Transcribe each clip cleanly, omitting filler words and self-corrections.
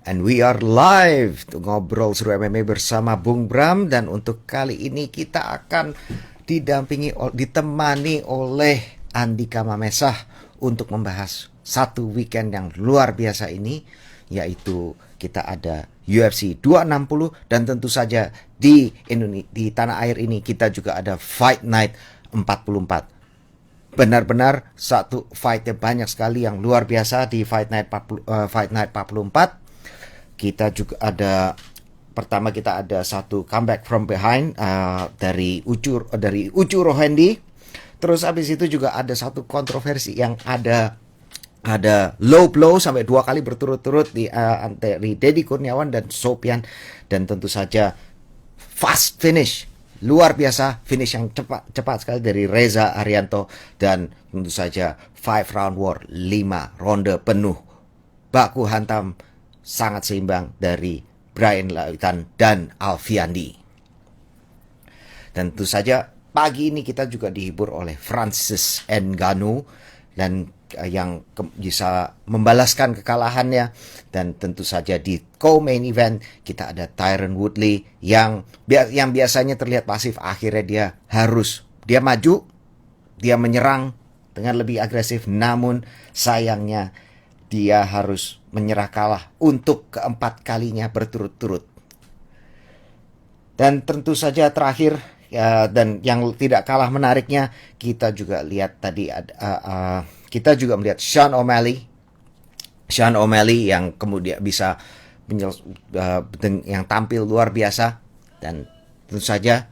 And we are live to ngobrol seru MMA bersama Bung Bram. Dan untuk kali ini kita akan ditemani oleh Andika Mamesah untuk membahas satu weekend yang luar biasa ini, yaitu kita ada UFC 260 dan tentu saja di tanah air ini kita juga ada Fight Night 44. Benar-benar satu fight yang banyak sekali yang luar biasa di Fight Night 44. Kita juga ada pertama kita ada satu comeback from behind dari Ucu Rohendi. Terus habis itu juga ada satu kontroversi yang ada low blow sampai 2 kali berturut-turut dari Deddy Kurniawan dan Sofian, dan tentu saja fast finish. Luar biasa finish yang cepat sekali dari Reza Arianto, dan tentu saja 5 round war, 5 ronde penuh baku hantam sangat seimbang dari Brian Lawitan dan Alfiandi. Dan tentu saja pagi ini kita juga dihibur oleh Francis Ngannou dan yang bisa membalaskan kekalahannya. Dan tentu saja di co-main event kita ada Tyron Woodley yang biasanya terlihat pasif, akhirnya dia maju, dia menyerang dengan lebih agresif, namun sayangnya dia harus menyerah kalah untuk keempat kalinya berturut-turut. Dan tentu saja terakhir dan yang tidak kalah menariknya, kita juga lihat tadi kita juga melihat Sean O'Malley yang kemudian bisa yang tampil luar biasa. Dan tentu saja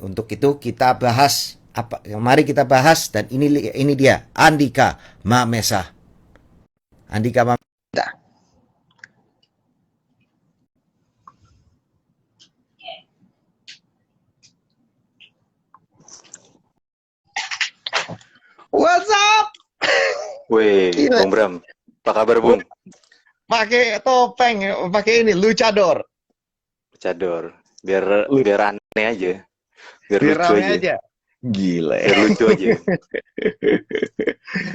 untuk itu kita bahas mari kita bahas, dan ini dia Andika Mamesah. Andika Mamesah. What's up? Wih, Bung Bram, apa kabar Bung? Pakai topeng, pakai ini luchador. Biar aneh aja, biar lucu aja. Gila. Biar lucu aja.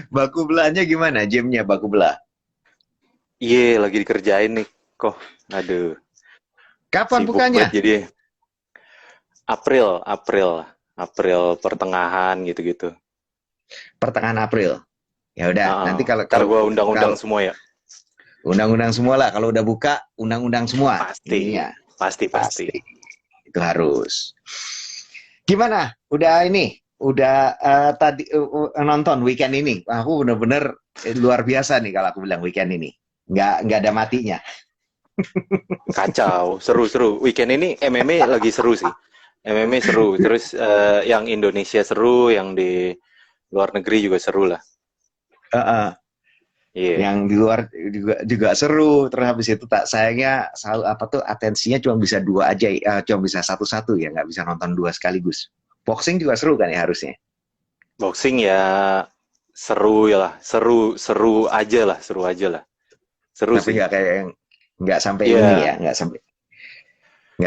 Baku belahnya gimana? Jamnya baku belah? Iya, lagi dikerjain nih, kok. Aduh. Kapan sibuk bukanya? banget jadi April pertengahan gitu-gitu. Pertengahan April. Ya udah, nanti kalau gua undang-undang semua ya. Undang-undang semua lah, kalau udah buka undang-undang semua. Pasti. Ya. Pasti. Itu harus. Gimana? Udah tadi nonton weekend ini. Aku bener-bener luar biasa nih kalau aku bilang weekend ini. Nggak ada matinya. Kacau, seru. Weekend ini MMA lagi seru sih. MMA seru. Terus yang Indonesia seru, yang di luar negeri juga seru lah. Yang di luar juga seru. Terus habis itu sayangnya selalu atensinya cuma bisa 2 aja, cuma bisa satu-satu ya, nggak bisa nonton 2 sekaligus. Boxing juga seru kan ya harusnya? Boxing ya seru aja lah. Seru Tapi sih. nggak kayak yang nggak sampai ini ya, nggak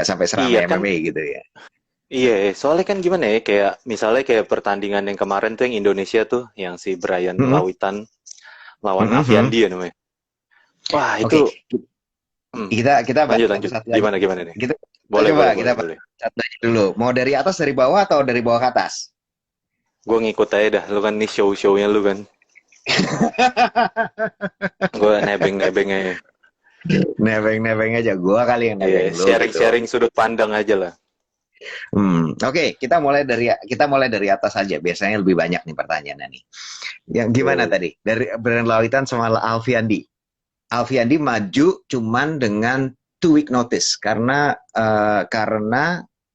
sampai seramai kan, MMA gitu ya. Iya, soalnya kan gimana ya, kayak misalnya kayak pertandingan yang kemarin tuh yang Indonesia tuh, yang si Brian Lawitan lawan Alfiandi ya namanya. Wah, itu kita lanjut. Gimana nih? Boleh. Satu dulu. Mau dari atas, dari bawah, atau dari bawah ke atas? Gue ngikut aja dah, lu kan nih show-nya lu kan. Gue nebeng aja. Nebeng aja, gue kali yang nebeng lu. Sharing sudut pandang aja lah. Oke, kita mulai dari atas aja. Biasanya lebih banyak nih pertanyaannya nih. Yang gimana tadi? Dari Brian Lawitan sama Alfiandi. Alfiandi maju cuman dengan 2 week notice karena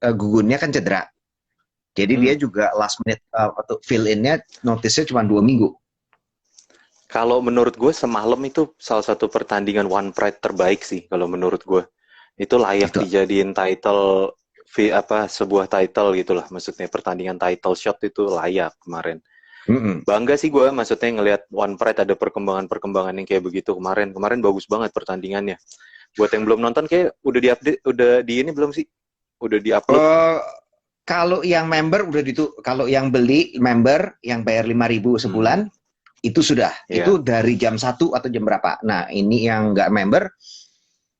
gugunnya kan cedera. Jadi dia juga last minute fill in-nya notice-nya cuma 2 minggu. Kalau menurut gue semalam itu salah satu pertandingan One Pride terbaik sih kalau menurut gue. Itu layak dijadiin title sebuah title gitulah, maksudnya pertandingan title shot itu layak kemarin. Bangga sih gue, maksudnya ngelihat One Pride ada perkembangan yang kayak begitu kemarin bagus banget pertandingannya. Buat yang belum nonton kayak udah diupdate, udah di ini belum sih? Udah diupload? Kalau yang member kalau yang beli member yang bayar 5.000 sebulan itu sudah. Itu dari jam 1 atau jam berapa. Nah, ini yang nggak member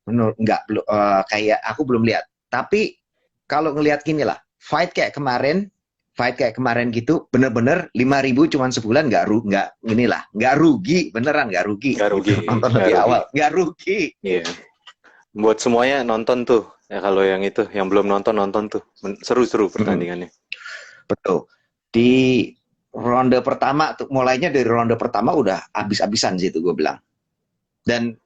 menurut nggak belum kayak aku belum lihat. Tapi kalau ngelihat gini lah, fight kayak kemarin gitu, bener-bener 5.000 cuman sebulan nggak inilah, nggak rugi, beneran nggak rugi Nggak gitu rugi, nonton nggak lebih rugi. awal, nggak rugi. Iya. Buat semuanya nonton tuh. Ya kalau yang itu, yang belum nonton nonton tuh. Seru-seru Mm-mm, pertandingannya. betul. Di ronde pertama tuh, mulainya dari ronde pertama udah abis-abisan sih itu gue bilang. Dan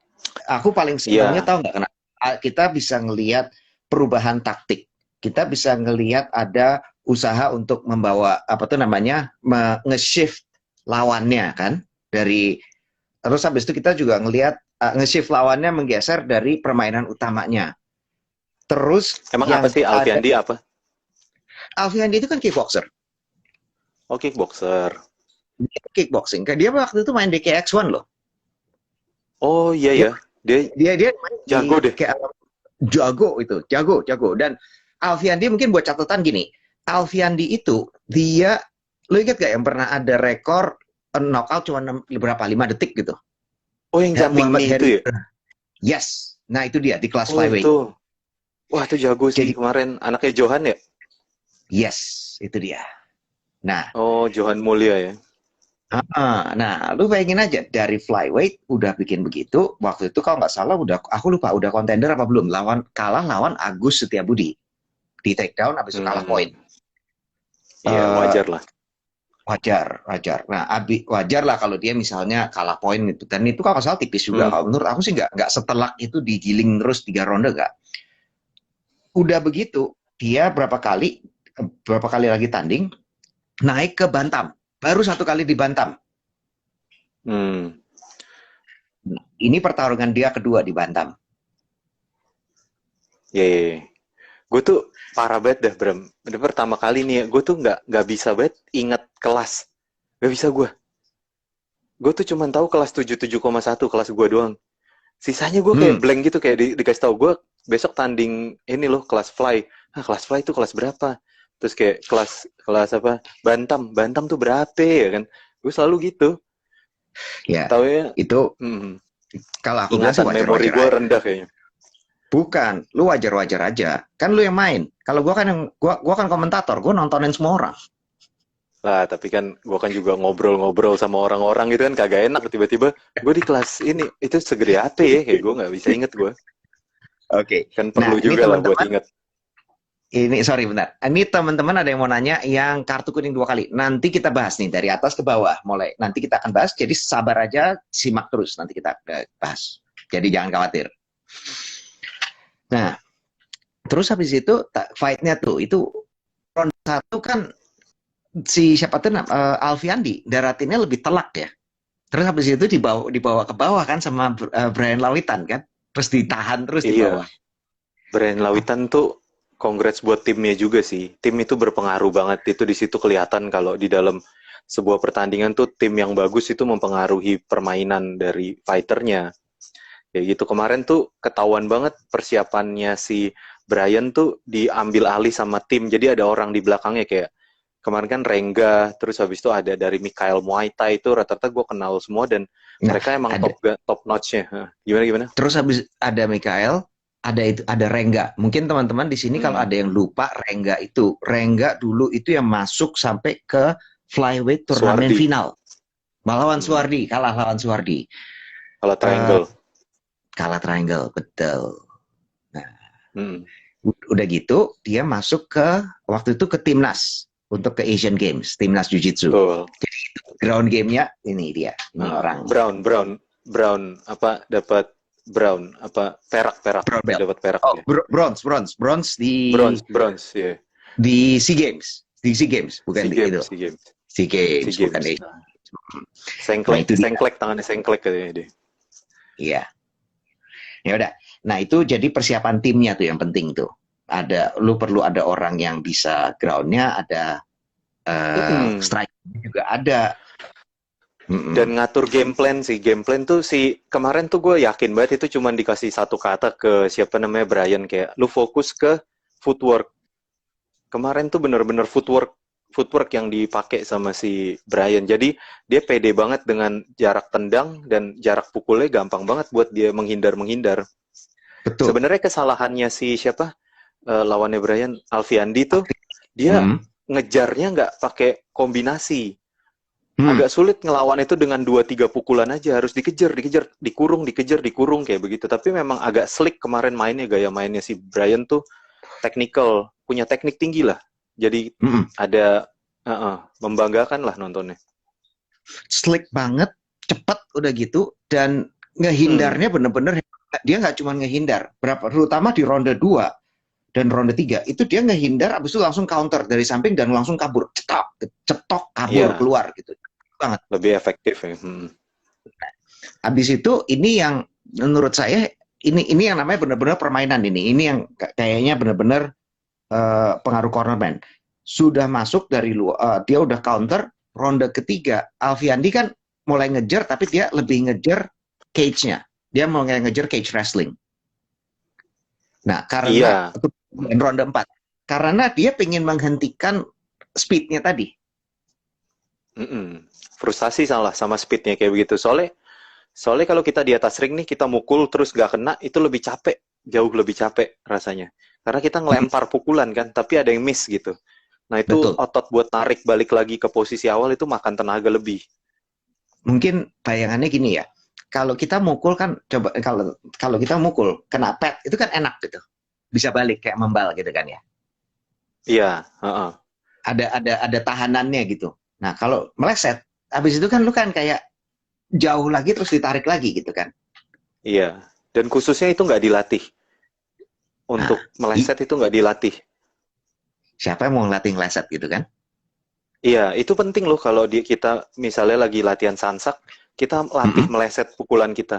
aku paling senangnya Iya. tahu nggak kenapa? Kita bisa ngelihat perubahan taktik. Kita bisa ngelihat ada usaha untuk membawa apa tuh namanya nge-shift lawannya kan dari terus habis itu kita juga ngelihat nge-shift lawannya menggeser dari permainan utamanya. Terus Emang apa yang sih ada Alfiandi apa? Alfian itu kan kickboxer, Oh, kickboxer. kickboxing. Dia waktu itu main di KX1 loh. Oh iya Dia ya. Dia dia main di jago deh. jago itu, jago. Dan Alfiandi mungkin buat catatan gini, Alfiandi itu dia, lo inget gak yang pernah ada rekor knockout cuma berapa 5 detik gitu? Oh yang jumping Muhammad knee itu Heri. ya? Yes, nah itu dia di kelas Oh flyweight. itu. Wah itu jago sih Jadi kemarin. Anaknya Johan ya? yes, itu dia. Nah, Oh Johan Mulia ya. nah, lu bayangin aja dari flyweight udah bikin begitu. Waktu itu kalau nggak salah aku lupa udah kontender apa belum. Kalah lawan Agus Setiabudi di takedown, habis itu kalah poin. Hmm. Iya Eh, wajar lah. wajar. Nah, wajar lah kalau dia misalnya kalah poin gitu. Dan itu kalau nggak salah tipis juga. Hmm. Kalau menurut aku sih nggak setelak itu digiling terus 3 ronde nggak. Udah begitu, dia berapa kali lagi tanding naik ke bantam. Baru 1 kali di bantam. Hmm. Ini pertarungan dia kedua di bantam. Iya. Yeah, yeah. Gue tuh parah banget dah Bram. Udah pertama kali nih ya, gue tuh nggak bisa banget ingat kelas. Gak bisa gue. Gue tuh cuma tahu kelas 77,1 kelas gue doang. Sisanya gue kayak Hmm, blank gitu kayak dikasih tahu gue besok tanding ini loh kelas fly. Ah kelas fly itu kelas berapa? Terus kayak kelas kelas apa? Bantam tuh berapa ya kan? Gue selalu gitu. ya Tahu ya? itu Hmm, kalau aku bilang sih ingatan memori wajar-wajar gue aja. rendah kayaknya. Bukan, lu wajar-wajar aja. Kan lu yang main. Kalau gua kan komentator, gua nontonin semua orang. Lah, tapi kan gue kan juga ngobrol-ngobrol sama orang-orang gitu kan kagak enak tiba-tiba gue di kelas ini itu segede apa ya kayak gue nggak bisa inget gue Oke. kan Nah, perlu ini juga lah buat teman-teman, inget. ini sorry bentar. Ini teman-teman ada yang mau nanya yang kartu kuning 2 kali. Nanti kita bahas nih dari atas ke bawah. Mulai nanti kita akan bahas. Jadi sabar aja, simak terus nanti kita bahas. Jadi jangan khawatir. Nah, terus habis itu fight-nya tuh itu ronde 1 kan si siapa tuh Alfiandi daratinnya lebih telak ya. Terus habis itu dibawa ke bawah kan sama Brian Lawitan kan. Terus ditahan terus di Iya, bawah. Brian Lawitan tuh congrats buat timnya juga sih. Tim itu berpengaruh banget. Itu di situ kelihatan kalau di dalam sebuah pertandingan tuh tim yang bagus itu mempengaruhi permainan dari fighternya. Kayak gitu kemarin tuh ketahuan banget persiapannya si Brian tuh diambil alih sama tim. Jadi ada orang di belakangnya kayak kemarin kan Rengga, terus habis itu ada dari Mikael Muay Thai itu rata-rata gue kenal semua dan Nah, mereka emang ada top notch-nya. Gimana gimana? terus habis ada Mikael, ada Rengga. Mungkin teman-teman di sini kalau Hmm. ada yang lupa Rengga dulu itu yang masuk sampai ke flyweight turnamen Suwardi. final. Melawan Hmm. Suwardi, kalah lawan Suwardi. Kalau Uh, triangle. kalah triangle, betul. Nah, Hmm. udah gitu dia masuk ke waktu itu ke timnas untuk ke Asian Games, timnas Jiu-Jitsu. Betul. Jadi ground game-nya ini dia, ini orangnya. Brown apa dapat brown apa perak Brown belt. dapat perak Oh, dia. bronze Bronze ya. Yeah. di SEA Games, bukan Si di game itu. si game SEA si Games bukan games. di. Nah itu dia. Sengklek tangannya sengklek katanya dia. Iya. Ya udah. Nah itu jadi persiapan timnya tuh yang penting tuh. Lu perlu ada orang yang bisa groundnya, ada Mm-mm. strike juga ada. Dan ngatur game plan sih. Game plan tuh si kemarin tuh gue yakin banget itu cuma dikasih satu kata ke siapa namanya Brian kayak lu fokus ke footwork. Kemarin tuh bener-bener footwork yang dipakai sama si Brian. Jadi dia pede banget dengan jarak tendang dan jarak pukulnya gampang banget buat dia menghindar. betul. Sebenarnya kesalahannya si siapa lawannya Brian Alfiandi tuh dia Hmm, ngejarnya nggak pakai kombinasi. hmm. Agak sulit ngelawan itu dengan 2-3 pukulan aja, harus dikejar, dikejar, dikurung, dikejar, dikurung kayak begitu. Tapi memang agak slick kemarin mainnya, gaya mainnya si Brian tuh technical, punya teknik tinggi lah. Jadi Mm-mm. ada membanggakan lah nontonnya. Slick banget, cepet udah gitu, dan Hmm, ngehindarnya bener-bener dia nggak cuma ngehindar, terutama di ronde 2 dan ronde 3 itu dia ngehindar, abis itu langsung counter dari samping dan langsung kabur, cetok, cetok kabur iya, keluar gitu banget. lebih efektif ya. Habis itu ini yang menurut saya ini yang namanya benar-benar permainan ini yang kayaknya benar-benar pengaruh cornerman. Sudah masuk dari luar, dia udah counter ronde ketiga. Alfiandi kan mulai ngejar, tapi dia lebih ngejar cage-nya. Dia mulai ngejar cage wrestling. Nah, karena Iya, ronde 4 karena dia ingin menghentikan speednya tadi. mm-mm. Frustasi salah sama speednya kayak begitu. Soalnya kalau kita di atas ring nih, kita mukul terus gak kena, itu lebih capek, jauh lebih capek rasanya. Karena kita Hmm, ngelempar pukulan kan, tapi ada yang miss gitu. Nah itu betul. otot buat tarik balik lagi ke posisi awal itu makan tenaga lebih. Mungkin bayangannya gini ya. Kalau kita mukul kan coba kalau kalau kita mukul kena pad itu kan enak gitu. Bisa balik kayak membal gitu kan ya. Iya, heeh. Ada tahanannya gitu. Nah, kalau meleset habis itu kan lu kan kayak jauh lagi terus ditarik lagi gitu kan. Iya. Dan khususnya itu nggak dilatih. Nah, Untuk meleset itu nggak dilatih. siapa yang mau ngelatih ngeleset gitu kan? Iya, itu penting loh kalau kita misalnya lagi latihan sansak, kita latih Mm-mm, meleset pukulan kita.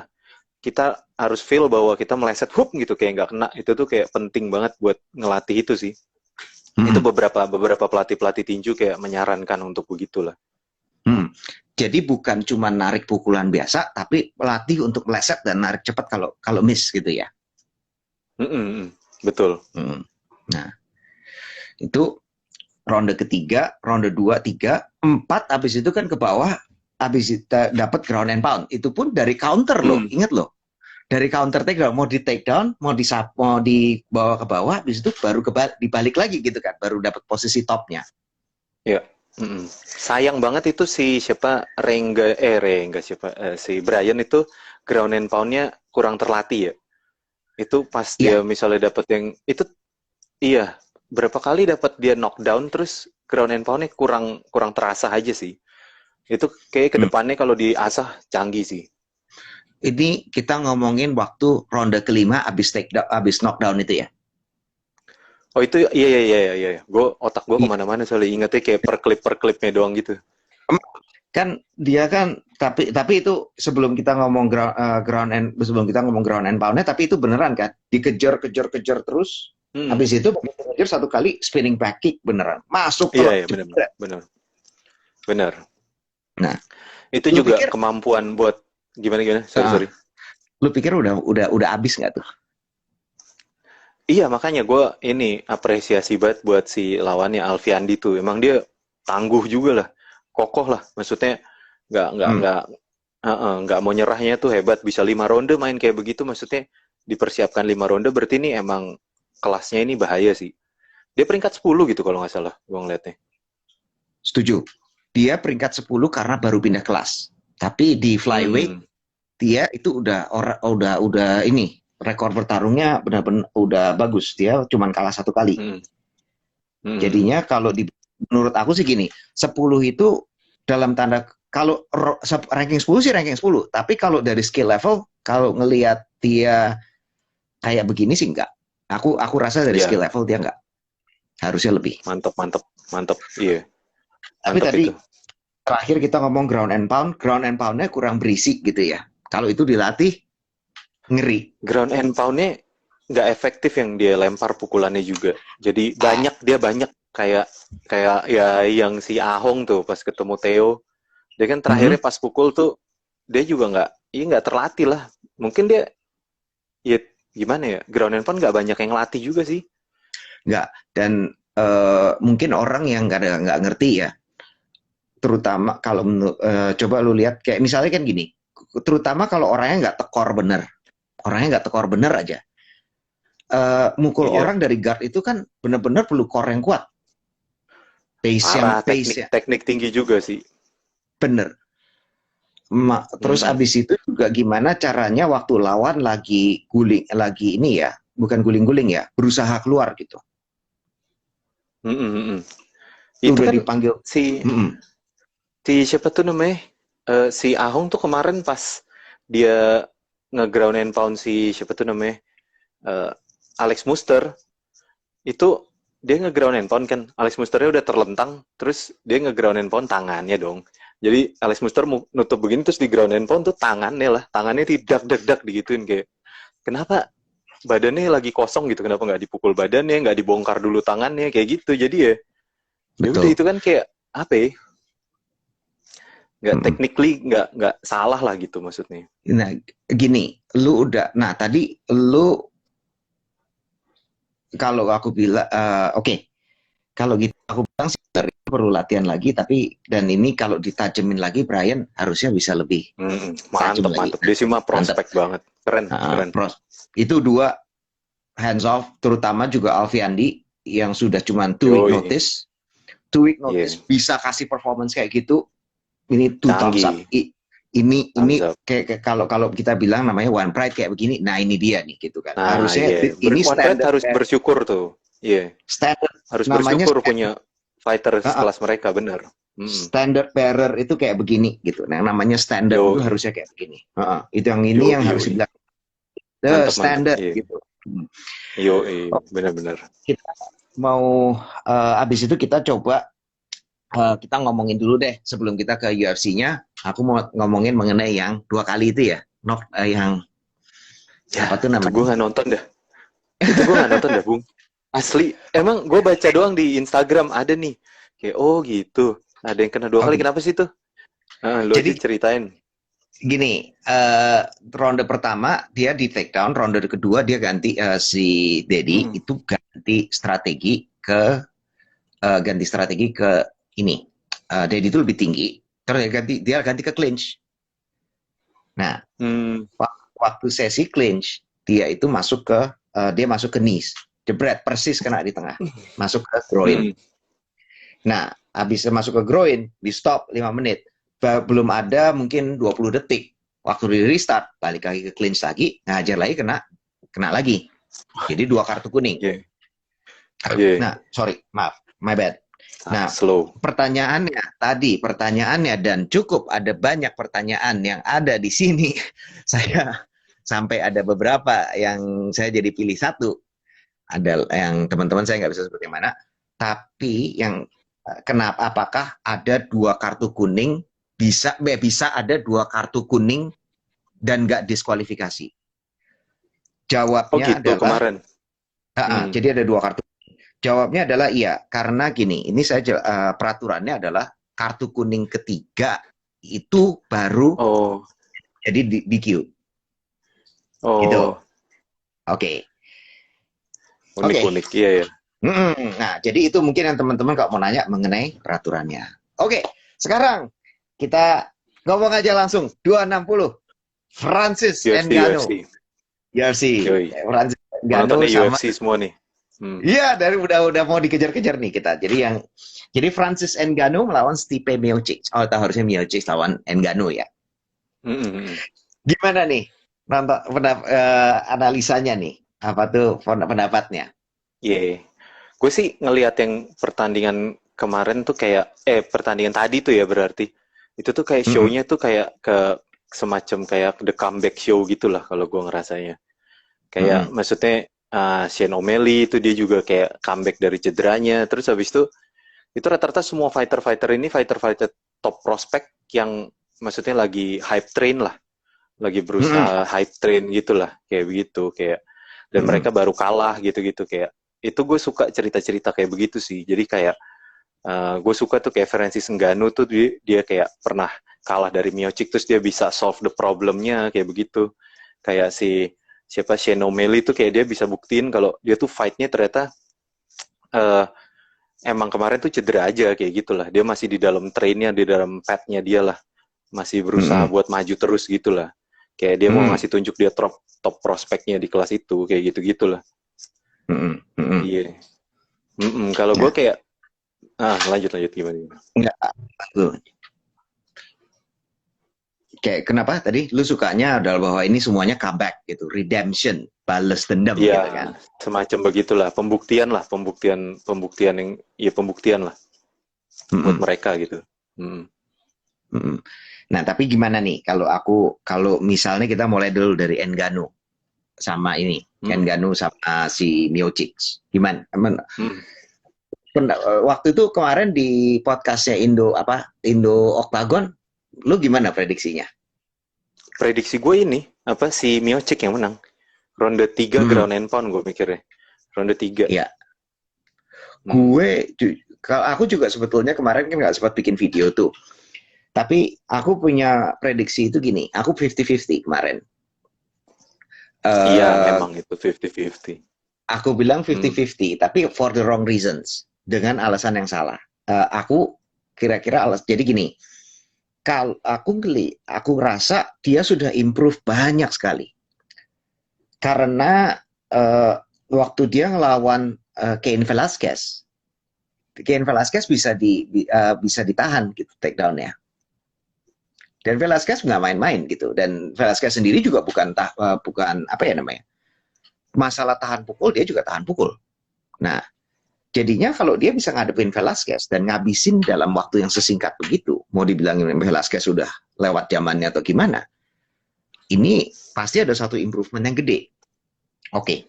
Kita harus feel bahwa kita meleset hup gitu kayak nggak kena. Itu tuh kayak penting banget buat ngelatih itu sih. Itu mm-mm, beberapa pelatih-pelatih tinju kayak menyarankan untuk begitulah. mm. Jadi bukan cuma narik pukulan biasa, tapi pelatih untuk meleset dan narik cepat kalau kalau miss gitu ya. Mm, mm, mm. Betul. Mm. Nah, itu ronde ketiga, ronde 2, 3, 4, habis itu kan ke bawah, habis itu dapat ground and pound. Itu pun dari counter loh, Hmm, ingat loh. Dari counter take down, mau di take down, mau dibawa ke bawah, habis itu baru dibalik lagi gitu kan, baru dapat posisi topnya. ya. Mm, mm. Sayang banget itu si siapa Rengga siapa si Brian itu ground and pound-nya kurang terlatih ya. Itu pas Iya, dia misalnya dapat yang itu iya berapa kali dapat dia knockdown terus ground and pound-nya kurang kurang terasa aja sih. Itu kayak hmm. kedepannya kalau diasah canggih sih. Ini kita ngomongin waktu ronde kelima habis take down, habis knockdown itu ya. Oh itu iya iya iya iya. Gue otak gue Iya. kemana-mana soalnya ingetnya kayak per klipnya doang gitu. Kan dia kan tapi itu sebelum kita ngomong ground and sebelum kita ngomong ground and poundnya, tapi itu beneran kan dikejar terus, Hmm. habis itu begitu ngejar satu kali spinning back kick beneran masuk Iya telak iya benar jebret. benar benar. Nah, Itu lu juga pikir kemampuan buat gimana gimana. Sorry uh, sorry. lu pikir udah habis nggak tuh? Iya makanya gue ini apresiasi banget buat si lawannya Alfiandi tuh. Emang dia tangguh juga lah, kokoh lah. Maksudnya Hmm. nggak mau nyerahnya tuh hebat. Bisa 5 ronde main kayak begitu. Maksudnya dipersiapkan 5 ronde. Berarti ini emang kelasnya ini bahaya sih. Dia peringkat 10 gitu kalau nggak salah. Gue ngeliatnya. Setuju. Dia peringkat 10 karena baru pindah kelas. Tapi di flyweight Hmm, dia itu udah ini rekor bertarungnya benar-benar udah bagus. Dia cuma kalah satu kali. hmm, hmm, Jadinya kalau menurut aku sih gini, 10 itu dalam tanda kalau ranking 10 sih ranking 10, tapi kalau dari skill level kalau ngelihat dia kayak begini sih enggak. Aku rasa dari skill ya level dia enggak, harusnya lebih. mantap mantap mantap. Iya Tapi mantap tadi itu. terakhir kita ngomong ground and poundnya kurang berisik gitu ya. Kalau itu dilatih ngeri. Ground and pound-nya nggak efektif yang dia lempar pukulannya juga. Jadi Ah, dia banyak kayak kayak ya yang si Ahong tuh pas ketemu Theo. Dia kan terakhirnya mm-mm, pas pukul tuh dia juga nggak terlatih lah. Mungkin dia ya gimana ya ground and pound nggak banyak yang latih juga sih. enggak. Dan mungkin orang yang nggak ngerti ya, terutama kalau coba lu lihat kayak misalnya kan gini, terutama kalau orangnya nggak tekor bener aja, mukul Iya, orang dari guard itu kan benar-benar perlu core yang kuat, parah, pace yang teknik tinggi juga sih. bener. Terus Mm-mm. abis itu juga gimana caranya waktu lawan lagi guling, lagi ini ya, bukan guling-guling ya, berusaha keluar gitu. Mm-mm, mm-mm. Itu Itu udah kan dipanggil. si Mm-mm. si siapa tuh namanya? Si Ahung tuh kemarin pas dia nge-ground and pound si siapa tuh namanya? Eh, Alex Muster itu dia nge-ground and pound kan. Alex Musternya udah terlentang, terus dia nge-ground and pound tangannya dong. Jadi Alex Muster nutup begini terus di ground and pound tuh tangannya lah, tangannya tidak dak dak digituin kayak kenapa badannya lagi kosong gitu, kenapa nggak dipukul badannya, nggak dibongkar dulu tangannya kayak gitu. Jadi ya ya udah Betul. itu kan kayak apa ya? Nggak Mm-mm. technically nggak salah lah gitu maksudnya. Nah, gini, lu udah, nah tadi lu, kalau aku bilang, oke, kalau gitu aku bilang sih perlu latihan lagi, tapi dan ini kalau ditajemin lagi, Brian harusnya bisa lebih tajam Mantep lagi. mantep. Dia sih mah Mantap. prospek banget. Keren keren. Pros. Itu dua hands off, terutama juga Alfiandi yang sudah cuma 2 week Yoi, notice, 2 week iya, notice bisa kasih performance kayak gitu, ini two thumbs up. canggih, Ini thumbs up. kayak kalau kalau kita bilang namanya one pride kayak begini, nah ini dia nih gitu kan. Nah, Harusnya iya, ini One Pride standar, harus bersyukur tuh. Iya, standar harus namanya bersyukur punya fighter uh, sekelas mereka, bener. standard bearer itu kayak begini gitu. Nah, namanya standar itu Yo, harusnya kayak begini. Itu yang ini yo, yang harus yo, dibilang the mantap, mantap. standard Iya, gitu. yo, bener-bener. Kita mau abis itu kita coba kita ngomongin dulu deh sebelum kita ke UFC-nya. Aku mau ngomongin mengenai yang 2 kali itu ya, yang Ya, apa tuh itu gue namanya? nggak nonton dah. Itu gue nggak nonton dah, Bung. Asli, emang gue baca doang di Instagram ada nih. Kayak, oh gitu. Ada yang kena 2 kali, Oke. kenapa sih tuh? Lu aja Jadi ceritain. gini, ronde pertama dia di take down, ronde kedua dia ganti si Dedi Mm-mm. itu ganti strategi ke ini. Dedi itu lebih tinggi, terus dia ganti ke clinch. Nah, Hmm, waktu sesi clinch dia itu masuk ke knees, jebret persis kena di tengah, masuk ke groin. mm-mm. Nah, habis masuk ke groin, di stop 5 menit. Belum ada mungkin 20 detik. Waktu di restart, balik lagi ke clinch lagi, ngajar lagi, kena lagi. Jadi 2 kartu kuning. Yeah, yeah. Nah, sorry, maaf, my bad. Nah, Slow. pertanyaannya dan cukup ada banyak pertanyaan yang ada di sini. Saya sampai ada beberapa yang saya jadi pilih satu. Ada yang teman-teman saya nggak bisa sebut yang mana. Tapi yang kenapa? Apakah ada 2 kartu kuning, bisa ada 2 kartu kuning dan nggak diskualifikasi? Oh Jawabnya gitu adalah kemarin. Hmm. jadi ada 2 kartu. Jawabnya adalah iya, karena gini, ini saya peraturannya adalah kartu kuning ketiga itu baru Oh, jadi DQ gitu. oh, Oke. Oke. unik-unik. Iya, ya. Nah, jadi itu mungkin yang teman-teman kalau mau nanya mengenai peraturannya. Oke, sekarang kita ngomong aja langsung. 260 Francis UFC, UFC. Ngannou. UFC. Yoi. Francis Ngannou Penontonnya sama, UFC semua nih. Hmm. iya, dari udah mau dikejar-kejar nih kita. Jadi Francis Ngannou melawan Stipe Miocic. Oh, tahu harusnya Miocic lawan Ngannou ya. Mm-mm. Gimana nih analisanya nih? Apa tuh pendapatnya? Iya. Yeah. Gue sih ngelihat yang pertandingan kemarin tuh kayak, pertandingan tadi tuh ya berarti. Itu tuh kayak Mm-mm. show-nya tuh kayak semacam kayak the comeback show gitulah kalau gue ngerasanya. Kayak Mm-mm. maksudnya Sean O'Malley itu dia juga kayak comeback dari cederanya. Terus habis itu rata-rata semua fighter-fighter ini fighter-fighter top prospect yang maksudnya lagi hype train lah, lagi Mm-mm. berusaha hype train gitulah, kayak begitu kayak dan Mm-mm. mereka baru kalah gitu-gitu kayak itu gue suka cerita-cerita kayak begitu sih. Jadi kayak gue suka tuh kayak Francis Ngannou tuh dia kayak pernah kalah dari Miocic terus dia bisa solve the problemnya kayak begitu. Kayak siapa Sean O'Malley tuh kayak dia bisa buktiin kalau dia tuh fightnya ternyata eh, emang kemarin tuh cedera aja kayak gitulah. Dia masih di dalam trainnya, di dalam padnya dia lah. Masih berusaha Mm-mm. buat maju terus gitulah. Kayak dia mau Mm-mm. ngasih tunjuk dia top top prospeknya di kelas itu kayak gitu-gitulah. Mm-mm, mm-mm. Iya. Kalau gue Nah, kayak lanjut gimana? enggak, lu kayak kenapa tadi lu sukanya adalah bahwa ini semuanya comeback gitu, redemption, balas dendam Iya, gitu kan. semacam begitulah, pembuktian pembuktian yang ya pembuktian lah buat Mm-mm, mereka gitu. Mm. mm-mm. Nah, tapi gimana nih kalau misalnya kita mulai dulu dari Ngannou sama ini, Mm. Ngannou sama si Miocic. Gimana? Mm. Waktu itu kemarin di podcastnya Indo Octagon, lu gimana prediksinya? Prediksi gue ini apa si Miocic yang menang. Ronde 3 Hmm, ground and pound gue mikirnya. Ronde 3. ya, Mm. kalau aku juga sebetulnya kemarin kan nggak sempat bikin video tuh. Tapi aku punya prediksi itu gini, aku 50-50 kemarin. Iya, Eh, memang itu 50-50. aku bilang Mm. 50-50, tapi for the wrong reasons, dengan alasan yang salah. Aku kira-kira jadi gini, kalau aku rasa dia sudah improve banyak sekali. Karena uh, waktu dia ngelawan Cain Velasquez, bisa ditahan gitu takedown-nya. Dan Velasquez nggak main-main gitu. Dan Velasquez sendiri juga bukan apa ya namanya, masalah tahan pukul, dia juga tahan pukul. Nah, jadinya kalau dia bisa ngadepin Velasquez dan ngabisin dalam waktu yang sesingkat begitu, mau dibilangin Velasquez sudah lewat zamannya atau gimana, ini pasti ada satu improvement yang gede. Oke,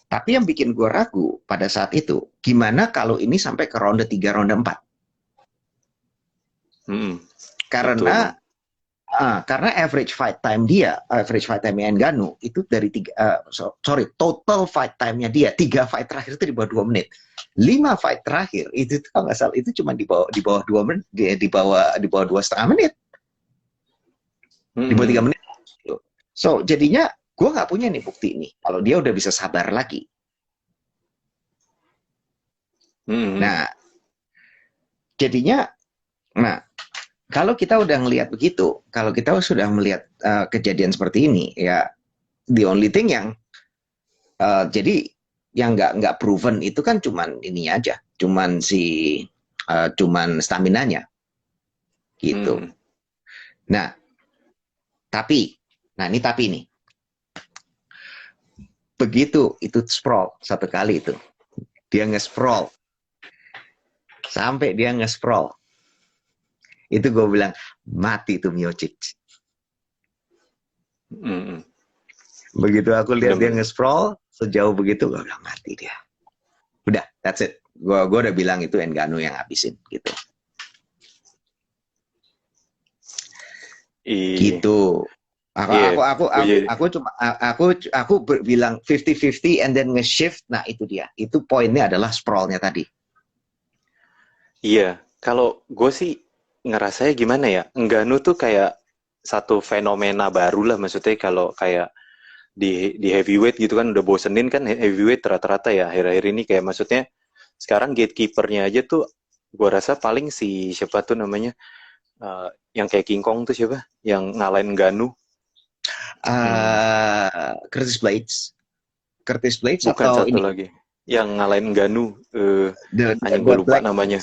tapi yang bikin gue ragu pada saat itu, gimana kalau ini sampai ke ronde 3, ronde 4? Mm. Itu Karena emang. karena average fight time Ngannou itu dari total fight time-nya dia, 3 fight terakhir itu di bawah 2 menit. 5 fight terakhir itu kalau nggak salah itu cuma di bawah 2 menit, di bawah 2,5 menit, di bawah 3 Mm. menit. So jadinya gue nggak punya nih bukti ini kalau dia udah bisa sabar lagi. Mm. Nah, jadinya, nah kalau kita udah ngelihat begitu, kalau kita sudah melihat kejadian seperti ini, ya the only thing yang jadi yang nggak proven itu kan cuman ini aja, cuman stamina-nya gitu. Mm. Nah, tapi, nah ini tapi nih, begitu itu sprawl satu kali itu, dia nge-sprawl, sampai dia nge-sprawl, itu gue bilang mati tuh Miocic. Mm. Begitu aku lihat dia Bener-bener. nge-sprawl sejauh begitu, gue bilang mati dia. Udah, that's it. Gue udah bilang itu Ngannou yang habisin gitu. Iya. Gitu. Aku Iya. aku aku Gue aku jadi. aku cuma aku bilang 50-50 and then nge-shift. Nah, itu dia. Itu poinnya adalah sprawlnya tadi. Iya. Kalau gue sih ngerasanya gimana ya? Ngannou tuh kayak satu fenomena baru lah, maksudnya kalau kayak di heavyweight gitu kan udah bosenin kan heavyweight rata-rata ya akhir-akhir ini, kayak maksudnya sekarang gatekeepernya aja tuh gua rasa paling si siapa tuh namanya, eh, yang kayak King Kong tuh siapa yang ngalahin Ganu. Hmm, Curtis Blades. Curtis Blades bukan atau satu ini lagi yang ngalahin Ganu, the the, anjing gue the lupa Black namanya.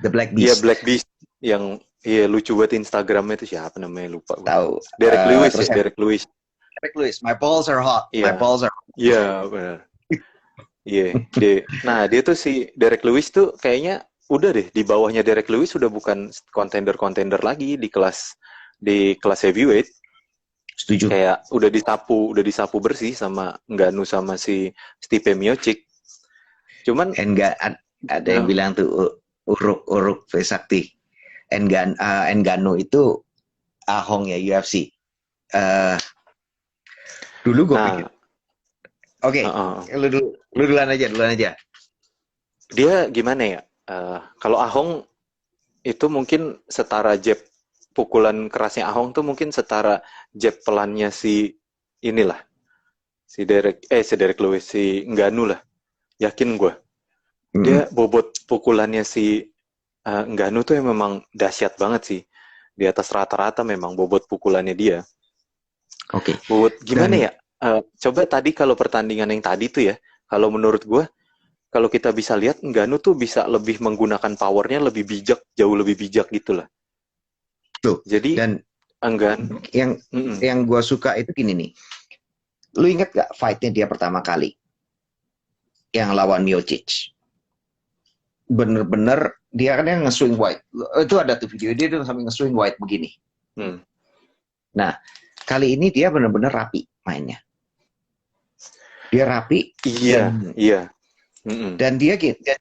the Black Iya Beast. Black Beast yang iya lucu buat Instagramnya itu siapa namanya lupa gue. Tahu. Derek Lewis Terus ya, Derek Lewis. Eric Lewis. My balls are hot. My Iya, balls are iya benar. Iya, nah dia tuh si Derek Lewis tuh kayaknya udah deh di bawahnya Derek Lewis udah bukan kontender-kontender lagi di kelas heavyweight, setuju. kayak udah disapu bersih sama Ngannou sama si Stipe Miocic. Cuman Enggak, ada yang eh, bilang tuh uruk Vesakti. Ngannou itu ahong ya UFC. Uh, Dulu gue pikir, nah oke, uh, uh, lu duluan aja. dia gimana ya? Kalau Ahong itu mungkin setara jab, pukulan kerasnya Ahong tuh mungkin setara jab pelannya si inilah si Derek Lewis, si Ngannou lah, yakin gue. Mm-mm. Dia bobot pukulannya si Ngannou tuh yang memang dahsyat banget sih, di atas rata-rata memang bobot pukulannya dia. Oke, Bobot gimana dan ya? Coba tadi kalau pertandingan yang tadi tuh ya, Kalau menurut gue, kalau kita bisa lihat, Ngannou tuh bisa lebih menggunakan powernya lebih bijak, jauh lebih bijak gitu lah. Tuh. Jadi, Dan Ngannou, yang mm-mm. yang gue suka itu gini nih. Lu inget gak fightnya dia pertama kali yang lawan Miocic? Bener-bener dia kan yang nge-swing wide. Itu ada tuh video dia tuh sambil nge-swing wide begini. Hmm. Nah, kali ini dia bener-bener rapi mainnya. Dia rapi Iya, dan iya. Mm-mm. dia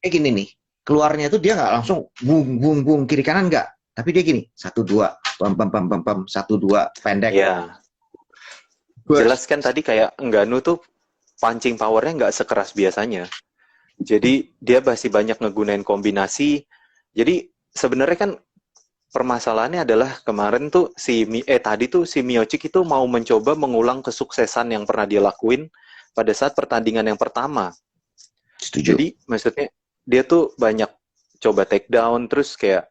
gini nih. Keluarnya tuh dia nggak langsung bung bung bung kiri kanan nggak, tapi dia gini 1 2 pam pam pam pam pam 1 2 pendek Ya, jelas burst. kan tadi kayak Ngannou tuh punching powernya nggak sekeras biasanya. Jadi dia masih banyak ngegunain kombinasi. Jadi sebenarnya kan permasalahannya adalah kemarin tuh tadi tuh si Miocic itu mau mencoba mengulang kesuksesan yang pernah dia lakuin pada saat pertandingan yang pertama. Setuju. Jadi maksudnya dia tuh banyak coba take down terus kayak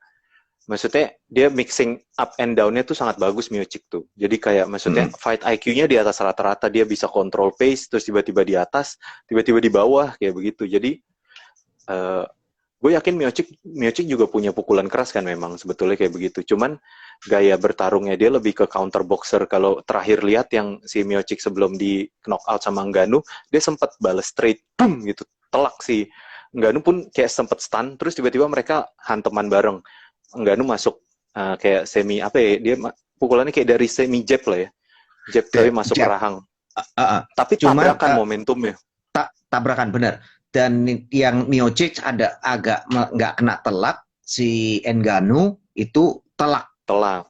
maksudnya dia mixing up and down-nya tuh sangat bagus Miocic tuh. Jadi kayak maksudnya Mm-mm. fight IQ-nya di atas rata-rata, dia bisa control pace terus tiba-tiba di atas, tiba-tiba di bawah kayak begitu. Jadi uh, gue yakin Miocic juga punya pukulan keras kan memang sebetulnya kayak begitu. Cuman gaya bertarungnya dia lebih ke counter boxer. Kalau terakhir lihat yang si Miocic sebelum di knock out sama Ngannou, dia sempat balas straight, boom gitu, telak si Ngannou pun kayak sempat stun, terus tiba-tiba mereka hanteman bareng. Ngannou masuk kayak semi apa ya? Dia pukulannya kayak dari semi jab lah ya, jab tapi masuk ke Jab. rahang. Uh, uh. Tapi Cuman tabrakan momentumnya, tabrakan bener. Dan yang Miocic ada agak nggak kena telak, si Ngannou itu telak. telak.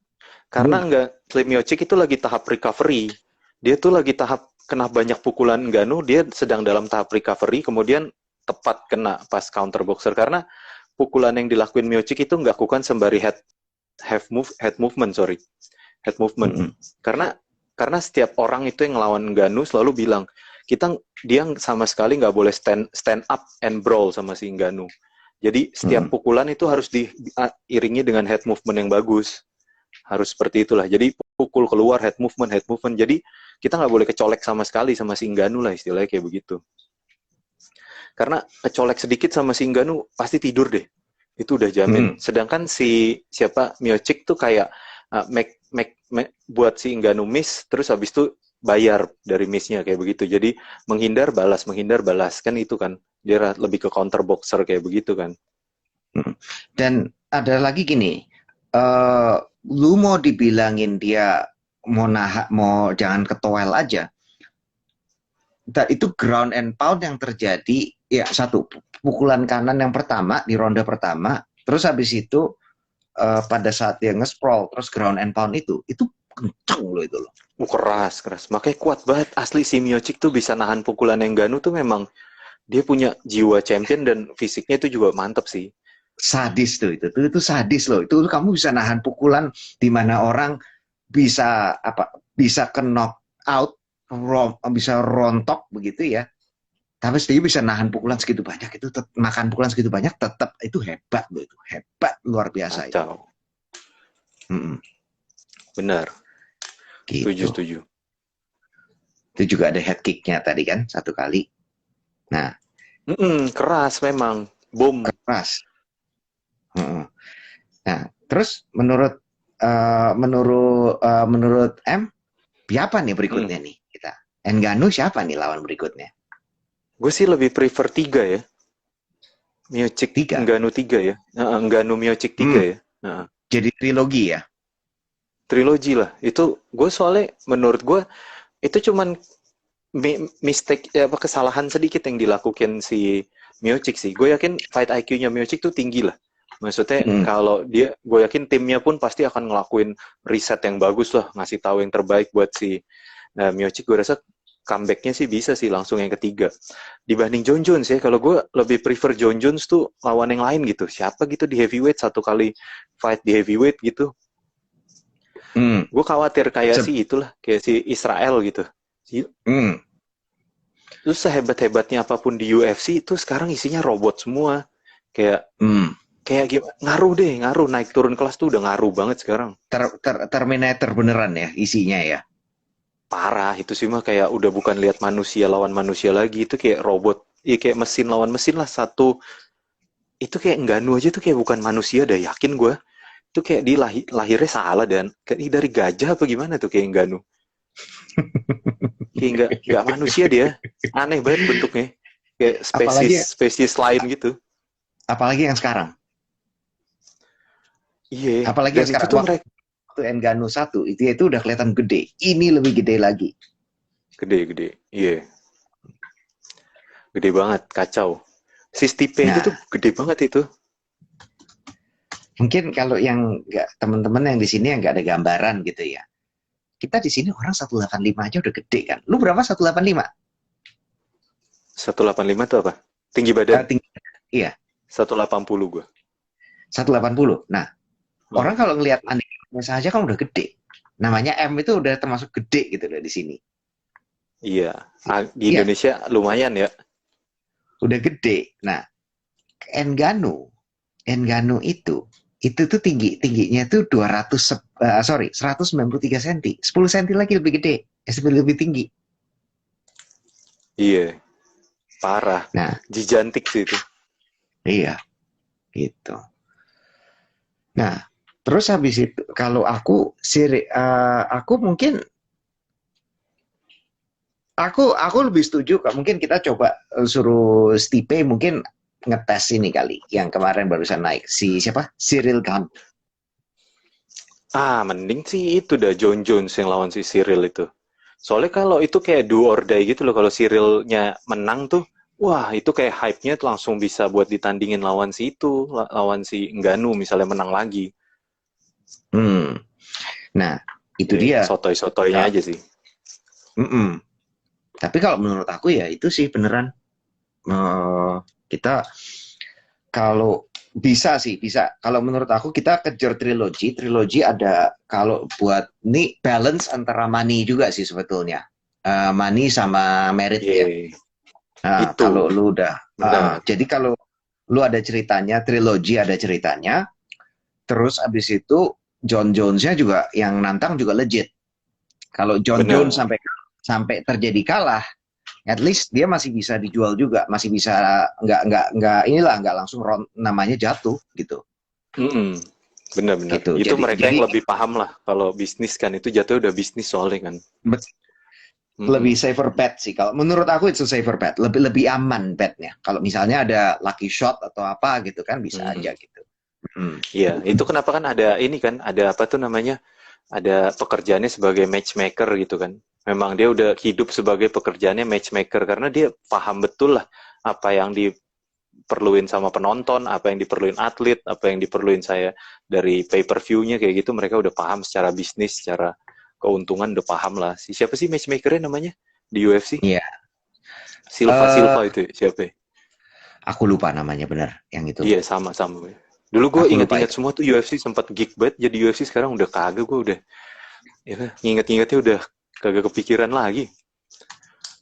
Karena Boom. enggak, Miocic itu lagi tahap recovery. Dia tuh lagi tahap kena banyak pukulan Ngannou, dia sedang dalam tahap recovery, kemudian tepat kena pas counter boxer. Karena pukulan yang dilakuin Miocic itu nggak lakukan sembari head movement, sorry. Head movement. Mm-mm. Karena setiap orang itu yang ngelawan Ngannou selalu bilang, dia sama sekali nggak boleh stand up and brawl sama si Ngannou. Jadi setiap Mm-mm. pukulan itu harus diiringi dengan head movement yang bagus, harus seperti itulah. Jadi pukul keluar head movement. Jadi kita nggak boleh kecolek sama sekali sama si Ngannou lah istilahnya kayak begitu. Karena kecolek sedikit sama si Ngannou pasti tidur deh. Itu udah jamin. Mm-mm. Sedangkan si siapa Miocic tuh kayak buat si Ngannou miss, terus habis itu bayar dari missnya kayak begitu. Jadi menghindar balas kan itu kan. Dia lebih ke counter boxer kayak begitu kan. Dan ada lagi gini, lu mau dibilangin dia mau jangan ketowel aja. Itu ground and pound yang terjadi ya satu pukulan kanan yang pertama di ronde pertama, terus habis itu pada saat dia nge-sprawl terus ground and pound itu kencang loh itu loh. Keras. Makanya kuat banget. Asli si Miocic tuh bisa nahan pukulan yang Ngannou tuh memang dia punya jiwa champion dan fisiknya itu juga mantep sih. Sadis tuh itu sadis loh. Itu kamu bisa nahan pukulan di mana orang bisa ke knock out, bisa rontok begitu ya. Tapi dia bisa nahan pukulan segitu banyak itu makan pukulan segitu banyak tetap itu hebat loh, itu hebat luar biasa itu. Kacau. Benar. Gitu. Setuju. Itu juga ada head kicknya tadi kan 1 kali. Nah, keras memang. Boom. keras. Nah, terus menurut M, siapa nih berikutnya nih kita? Ngannou siapa nih lawan berikutnya? Gue sih lebih prefer 3 ya. Miocic 3. Ngannou 3 ya. Ngannou Miocic 3 ya. Jadi trilogi ya? Trilogi lah. Itu gue soalnya menurut gue itu cuman mistake kesalahan sedikit yang dilakukan si Miocic sih. Gue yakin fight IQ-nya Miocic tuh tinggi lah. Maksudnya kalau gue yakin timnya pun pasti akan ngelakuin riset yang bagus lah, ngasih tahu yang terbaik buat si Miocic. Gue rasa comeback-nya sih bisa sih langsung yang ketiga. Dibanding Jon Jones ya, kalau gue lebih prefer Jon Jones tuh lawan yang lain gitu. Siapa gitu di heavyweight 1 kali fight di heavyweight gitu. Gue khawatir kayak kayak si Israel gitu. Terus sehebat-hebatnya apapun di UFC itu sekarang isinya robot semua. Kayak gimana? Ngaruh naik turun kelas tuh udah ngaruh banget sekarang. Terminator beneran ya isinya ya. Parah itu sih mah kayak udah bukan lihat manusia lawan manusia lagi, itu kayak robot ya kayak mesin lawan mesin lah satu. Itu kayak Ngannou aja tuh kayak bukan manusia dah, yakin gue. Itu kayak lahirnya salah dan kayak dari gajah apa gimana tuh kayak Ngannou. Kayak nggak manusia dia. Aneh banget bentuknya. Kayak Apalagi spesies lain gitu. apalagi yang sekarang. Iya, Apalagi dan yang itu sekarang. tuh mereka Waktu Ngannou 1 itu udah kelihatan gede. Ini lebih gede lagi. gede-gede. Iya, gede banget, kacau. Si Stipe aja tuh Nah, gede banget itu. mungkin kalau yang nggak teman-teman yang di sini yang nggak ada gambaran gitu ya. Kita di sini orang 185 aja udah gede kan. Lu berapa 185? 185 tuh apa? Tinggi badan. Tinggi. Iya, 180 gue. 180. Nah, Hmm. orang kalau ngelihat anime saja kan udah gede. Namanya M itu udah termasuk gede gitu loh di sini. Iya, di Iya, Indonesia lumayan ya. udah gede. Nah, Ngannou itu tuh tingginya tuh 193 cm. 10 cm lagi lebih gede, lebih tinggi. Iya, parah. Nah, Gigantik sih itu. iya, gitu. Nah, terus habis itu kalau aku mungkin aku lebih setuju kak. Mungkin kita coba suruh Stipe mungkin ngetes ini kali yang kemarin barusan naik si siapa? Cyril Gane. Mending sih itu dah John Jones yang lawan si Cyril itu. Soalnya kalau itu kayak do or die gitu loh. Kalau Cyrilnya menang tuh, wah itu kayak hype-nya tuh langsung bisa buat ditandingin lawan si itu, lawan si Ngannou misalnya menang lagi. Hmm. Nah, itu Ya, dia. sotoy-sotoynya Kak. aja sih. Mm-mm. Tapi kalau menurut aku ya itu sih beneran kita kalau bisa sih bisa. Kalau menurut aku kita kejar trilogi. Trilogi ada kalau buat ini balance antara money juga sih sebetulnya. Money sama merit ya. Iya, itu Kalau lu udah benar. jadi kalau lu ada ceritanya, trilogi ada ceritanya, terus abis itu John Jones-nya juga yang nantang juga legit. Kalau John Jones Benar. sampai sampai terjadi kalah, at least dia masih bisa dijual juga, masih bisa nggak inilah nggak langsung namanya jatuh gitu Mm-mm. Benar-benar. gitu. Itu mereka Jadi yang lebih paham lah. Kalau bisnis kan itu jatuhnya udah bisnis soalnya kan. lebih Mm-mm. safer bet sih kalau menurut aku itu safer bet, lebih lebih aman betnya. Kalau misalnya ada lucky shot atau apa gitu kan bisa aja Mm-mm. gitu. Hmm. Iya, itu kenapa kan ada ini kan, ada apa tuh namanya? Ada pekerjaannya sebagai matchmaker gitu kan. Memang dia udah hidup sebagai pekerjaannya matchmaker karena dia paham betul lah apa yang diperluin sama penonton, apa yang diperluin atlet, apa yang diperluin saya dari pay per view-nya kayak gitu. Mereka udah paham secara bisnis, secara keuntungan udah paham lah. Siapa sih matchmakernya namanya di UFC? Iya. Silva Eh, Silva itu ya, siapa ya? aku lupa namanya benar yang itu. Iya sama-sama. Dulu gue Aku lupa inget-inget itu. semua tuh UFC sempat geek banget jadi UFC sekarang udah kagak gue udah ya nginget-ingetnya udah kagak kepikiran lagi.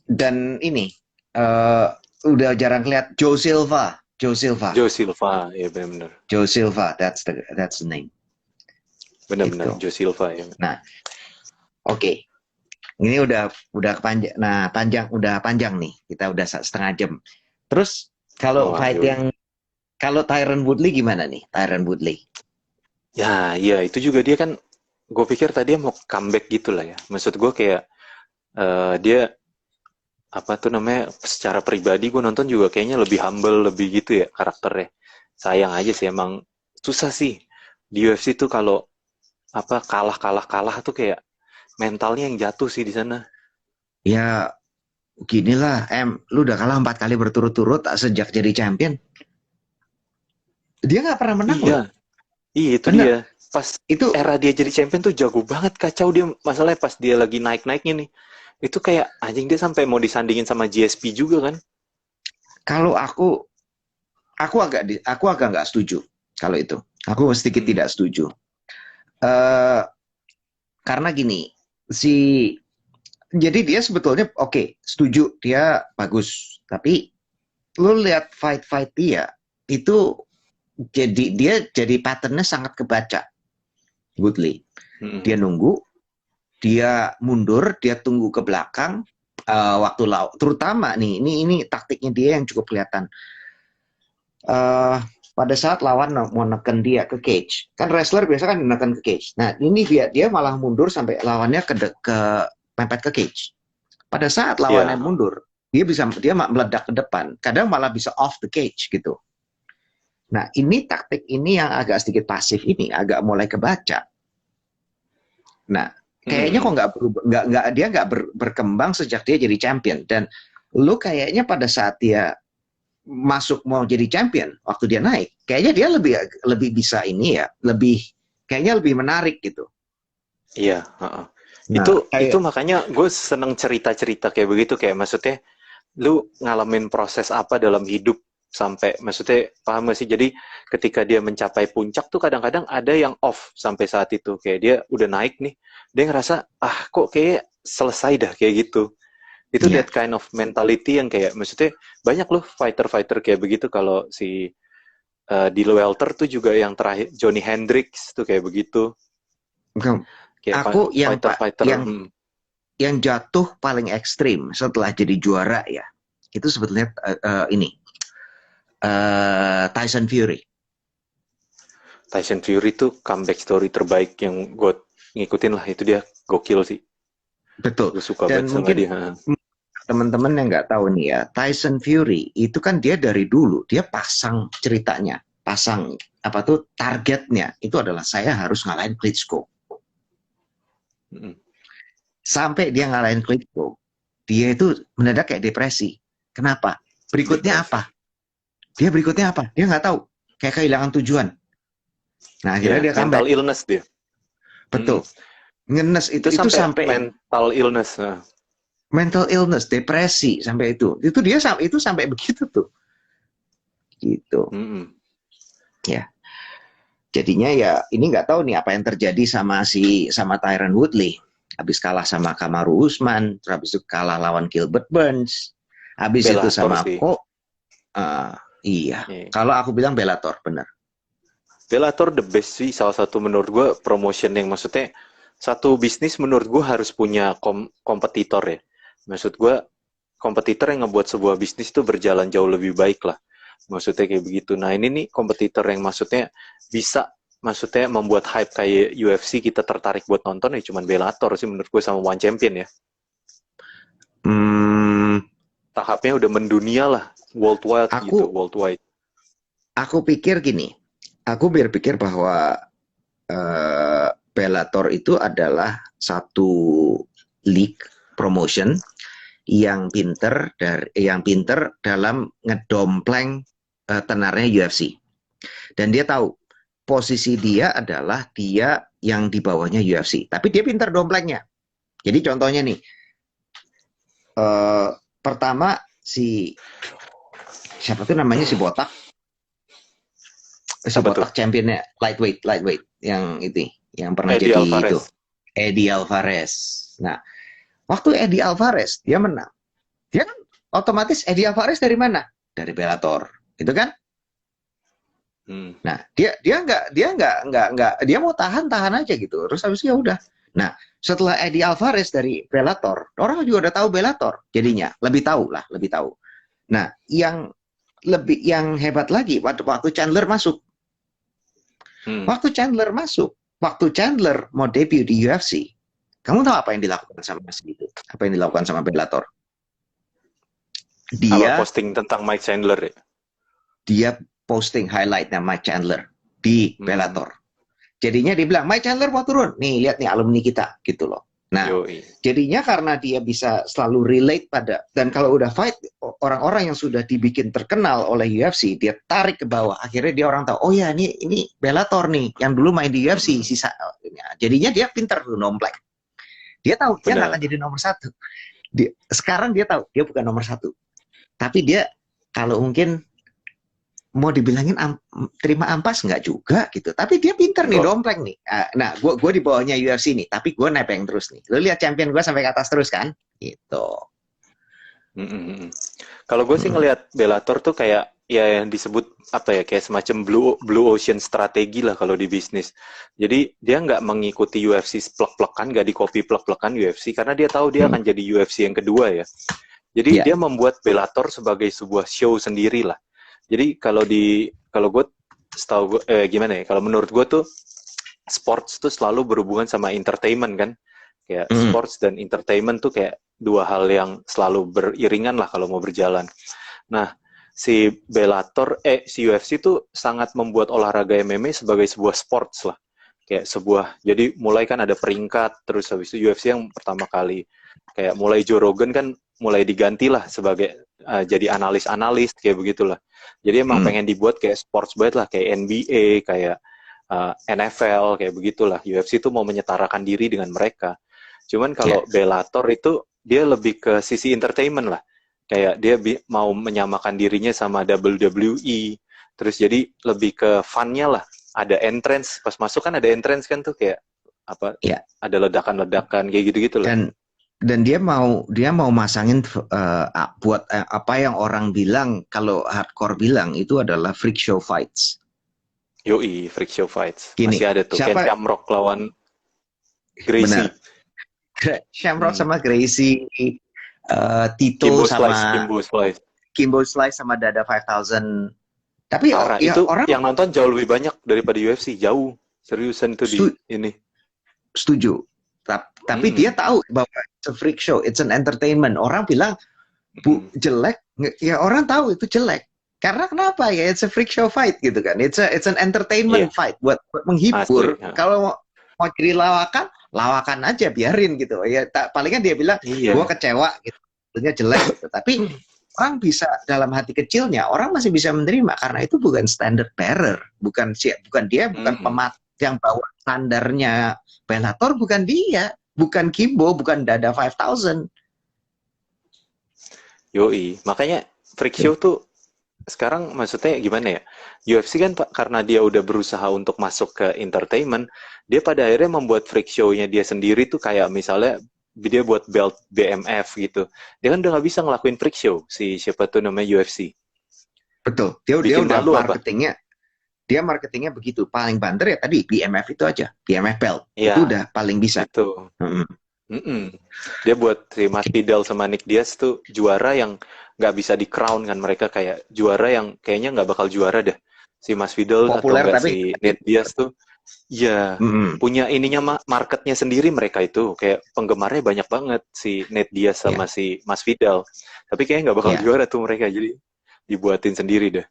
Dan ini eh udah jarang lihat Joe Silva. Joe Silva. Joe Silva, ya benar-benar. Joe Silva, that's the name. Benar-benar Itu. Joe Silva ya. Nah, oke. Okay. Ini udah panjang. Nah, udah panjang nih. Kita udah setengah jam. Terus kalau Wah, fight yaudah. yang kalau Tyron Woodley gimana nih? Tyron Woodley. Ya, iya itu juga dia kan gue pikir tadi dia mau comeback gitu lah ya. Maksud gue kayak dia apa tuh namanya secara pribadi gue nonton juga kayaknya lebih humble, lebih gitu ya karakternya. Sayang aja sih emang susah sih di UFC tuh kalau apa kalah tuh kayak mentalnya yang jatuh sih di sana. Ya, ginilah. Lu udah kalah 4 kali berturut-turut sejak jadi champion. Dia nggak pernah menang Iya, loh. iya itu dia. Bener. Pas Itu era dia jadi champion tuh jago banget kacau dia. Masalahnya pas dia lagi naik-naiknya nih. Itu kayak anjing dia sampai mau disandingin sama GSP juga kan. kalau aku agak nggak setuju kalau itu. Aku sedikit Hmm. tidak setuju. Eh karena gini, si jadi dia sebetulnya oke, setuju dia bagus, tapi lu lihat fight-fight dia itu dia jadi patternnya sangat kebaca. Woodley. Hmm. Dia nunggu, dia mundur, dia tunggu ke belakang, waktu terutama nih, ini taktiknya dia yang cukup kelihatan. Pada saat lawan mau neken dia ke cage, kan wrestler biasa kan neken ke cage. Nah ini dia malah mundur sampai lawannya ke mepet ke cage. Pada saat lawannya Iya. mundur, dia meledak ke depan. Kadang malah bisa off the cage gitu. Nah ini taktik ini yang agak sedikit pasif ini, agak mulai kebaca. Nah kayaknya kok Mm-mm. nggak berubah, dia nggak berkembang sejak dia jadi champion. Dan lu kayaknya pada saat dia masuk mau jadi champion waktu dia naik, kayaknya dia lebih lebih bisa ini ya, lebih kayaknya lebih menarik gitu. Iya. Heeh. Nah, Itu kayak makanya gue seneng cerita-cerita kayak begitu, kayak maksudnya lu ngalamin proses apa dalam hidup sampai, maksudnya paham gak sih? Jadi ketika dia mencapai puncak tuh kadang-kadang ada yang off sampai saat itu, kayak dia udah naik nih, dia ngerasa kok kayak selesai dah kayak gitu. Itu ya, that kind of mentality yang kayak, maksudnya banyak loh fighter-fighter kayak begitu. Kalau si di welter tuh juga yang terakhir Johnny Hendricks tuh kayak begitu, kayak aku yang pak fighter-fighter. yang jatuh paling ekstrim setelah jadi juara ya, itu sebetulnya ini Tyson Fury. Tyson Fury tuh comeback story terbaik yang gue ngikutin lah, itu dia gokil sih. Betul. Gue suka Dan banget sama mungkin dia. teman-teman yang nggak tahu nih ya, Tyson Fury itu kan dia dari dulu dia pasang ceritanya, pasang apa tuh targetnya itu adalah saya harus ngalahin Klitschko. Mm-mm. Sampai dia ngalahin Klitschko, dia itu mendadak kayak depresi. Kenapa? Berikutnya Depresi. apa? Dia berikutnya apa? Dia nggak tahu. Kayak kehilangan tujuan. Nah Ya, akhirnya dia mental comeback. illness dia. Betul. Mm-mm. Ngenes Itu itu sampai sampai mental illness. Nah. mental illness, depresi sampai itu. Itu dia itu sampai begitu tuh. Gitu. Mm-mm. Ya. Jadinya ya ini nggak tahu nih apa yang terjadi sama Tyron Woodley. Habis kalah sama Kamaru Usman, habis itu kalah lawan Gilbert Burns, habis itu Bellator sama sih. iya. Iya. Kalau aku bilang Bellator benar. Bellator the best sih, salah satu menurut gue promotion yang, maksudnya satu bisnis menurut gue harus punya kompetitor ya. Maksud gue kompetitor yang ngebuat sebuah bisnis tuh berjalan jauh lebih baik lah. Maksudnya kayak begitu. Nah ini nih kompetitor yang maksudnya bisa, maksudnya membuat hype kayak UFC, kita tertarik buat nonton ya cuman Bellator sih menurut gue, sama One Champion ya. Hmm, Tahapnya udah mendunia lah, worldwide gitu, aku worldwide. aku pikir gini. Aku berpikir bahwa Bellator itu adalah satu league promotion yang pinter dalam ngedompleng tenarnya UFC. Dan dia tahu posisi dia adalah dia yang di bawahnya UFC. Tapi dia pinter domplengnya. Jadi contohnya nih, eh, pertama siapa tuh namanya si Apa tuh? botak championnya lightweight yang itu yang pernah Eddie jadi itu Alvarez. Eddie Alvarez. Nah, waktu Eddie Alvarez dia menang, dia kan otomatis Eddie Alvarez dari mana? Dari Bellator, gitu kan? Hmm. Nah, dia nggak dia mau tahan aja gitu. Terus habis itu ya udah. Nah, setelah Eddie Alvarez dari Bellator, orang juga udah tahu Bellator. Jadinya lebih tahu lah, lebih tahu. Nah, yang hebat lagi waktu Chandler masuk. Hmm. Waktu Chandler mau debut di UFC, kamu tahu apa yang dilakukan sama si itu? Apa yang dilakukan sama Bellator? Apa Dia posting tentang Mike Chandler ya? dia posting highlightnya Mike Chandler di Hmm. Bellator. Jadinya dia bilang, Mike Chandler mau turun. Nih, lihat nih alumni kita. Gitu loh. Nah, Yoi. jadinya karena dia bisa selalu relate pada, dan kalau udah fight, orang-orang yang sudah dibikin terkenal oleh UFC, dia tarik ke bawah. Akhirnya dia orang tahu, oh ya ini Bellator nih, yang dulu main di UFC. Hmm. Jadinya dia pinter tuh nomplek. Dia tahu, dia nggak akan Benar. jadi nomor satu. Sekarang dia tahu, dia bukan nomor satu. Tapi dia, kalau mungkin mau dibilangin terima ampas nggak juga gitu, tapi dia pinter nih Enggak. dompleng nih. Nah gue di bawahnya UFC nih, tapi gue nebeng terus nih, lo lihat champion gue sampai ke atas terus kan gitu. Kalau gue sih ngelihat Bellator tuh kayak ya yang disebut apa ya, kayak semacam blue ocean strategi lah kalau di bisnis. Jadi dia nggak mengikuti UFC plek-plekan, nggak di copy plek-plekan UFC karena dia tahu dia Hmm. akan jadi UFC yang kedua ya. Jadi Ya, dia membuat Bellator sebagai sebuah show sendiri lah. Jadi kalau gue setahu gue gimana ya? Kalau menurut gue tuh sports tuh selalu berhubungan sama entertainment kan. Kayak hmm. sports dan entertainment tuh kayak dua hal yang selalu beriringan lah kalau mau berjalan. Nah, si UFC tuh sangat membuat olahraga MMA sebagai sebuah sports lah. Kayak sebuah, jadi mulai kan ada peringkat, terus habis itu UFC yang pertama kali. Kayak mulai Joe Rogan kan mulai diganti lah sebagai jadi analis-analis, kayak begitulah. Jadi emang Hmm. pengen dibuat kayak sports banget lah, kayak NBA, kayak NFL, kayak begitulah. UFC tuh mau menyetarakan diri dengan mereka. Cuman Ya, kalau Bellator itu, dia lebih ke sisi entertainment lah kayak dia mau menyamakan dirinya sama WWE terus jadi lebih ke fun-nya lah ada entrance pas masuk kan ada entrance kan tuh kayak apa ya. ada ledakan-ledakan kayak gitu-gitu lah Dan dia mau masangin buat apa yang orang bilang kalau hardcore bilang itu adalah freak show fights. yoi freak show fights Gini, masih ada tuh Ken siapa Shamrock lawan Gracie benar? Shamrock hmm. sama Gracie, Tito sama Kimbo Slice Kimbo Slice sama Dada 5000. Tapi parah ya itu orang yang nonton jauh lebih banyak daripada UFC jauh seriusan itu di stu- ini setuju. Tapi dia mm-mm. tahu bahwa it's a freak show, it's an entertainment. Orang bilang Mm-mm. jelek, ya orang tahu itu jelek. Karena kenapa ya? It's a freak show fight gitu kan. It's an Iya entertainment fight buat asli menghibur. ya. Kalau mau jadi lawakan, lawakan aja biarin gitu. Ya palingan dia bilang gue Iya kecewa gitu, sebetulnya jelek gitu. Tapi orang bisa dalam hati kecilnya orang masih bisa menerima karena itu bukan standard bearer, bukan dia, bukan mm-mm. pemat yang bawa standarnya Bellator, bukan dia, bukan Kimbo, bukan Dada 5000. Yoi, makanya freak show tuh sekarang maksudnya gimana ya? UFC kan Pak karena dia udah berusaha untuk masuk ke entertainment, dia pada akhirnya membuat freak show-nya dia sendiri tuh kayak misalnya dia buat belt BMF gitu. Dia kan udah nggak bisa ngelakuin freak show si siapa tuh namanya UFC. Betul, dia Bikin udah malu apa? marketingnya begitu. Paling banter ya tadi BMF itu aja, BMF belt itu Iya, udah paling bisa. itu. Hmm. Mm-mm. Dia buat si Oke. Masvidal sama Nick Diaz tuh juara yang nggak bisa di crown kan mereka kayak juara yang kayaknya nggak bakal juara deh. Si Masvidal atau Populer enggak tapi si Nate Diaz tuh ya hmm, punya ininya marketnya sendiri mereka itu kayak penggemarnya banyak banget si Nate Diaz ya, sama si Masvidal. Tapi kayaknya nggak bakal ya, juara tuh mereka jadi dibuatin sendiri deh.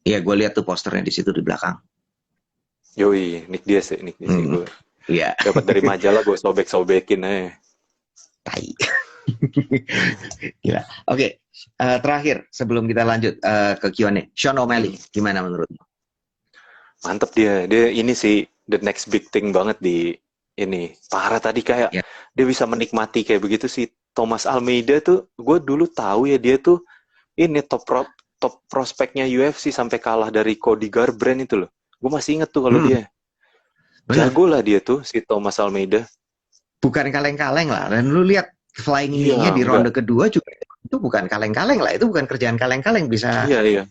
ya gue lihat tuh posternya di situ di belakang. Yoi, Nick Diaz ya Hmm, gue ya, dapat dari majalah gue sobek-sobekin aja. tai. Gila. Oke, terakhir sebelum kita lanjut ke Q&A, Sean O'Malley, Hmm. gimana menurutmu? Mantep dia ini sih the next big thing banget di ini parah tadi kayak Ya, dia bisa menikmati kayak begitu sih Thomas Almeida tuh gue dulu tahu ya dia tuh ini top prospeknya UFC sampai kalah dari Cody Garbrandt itu loh gue masih inget tuh kalau hmm, dia benar. jago lah dia tuh si Thomas Almeida Bukan kaleng-kaleng lah. Dan lu lihat flying iya knee-nya di enggak ronde kedua juga itu bukan kaleng-kaleng lah. Itu bukan kerjaan kaleng-kaleng. Bisa iya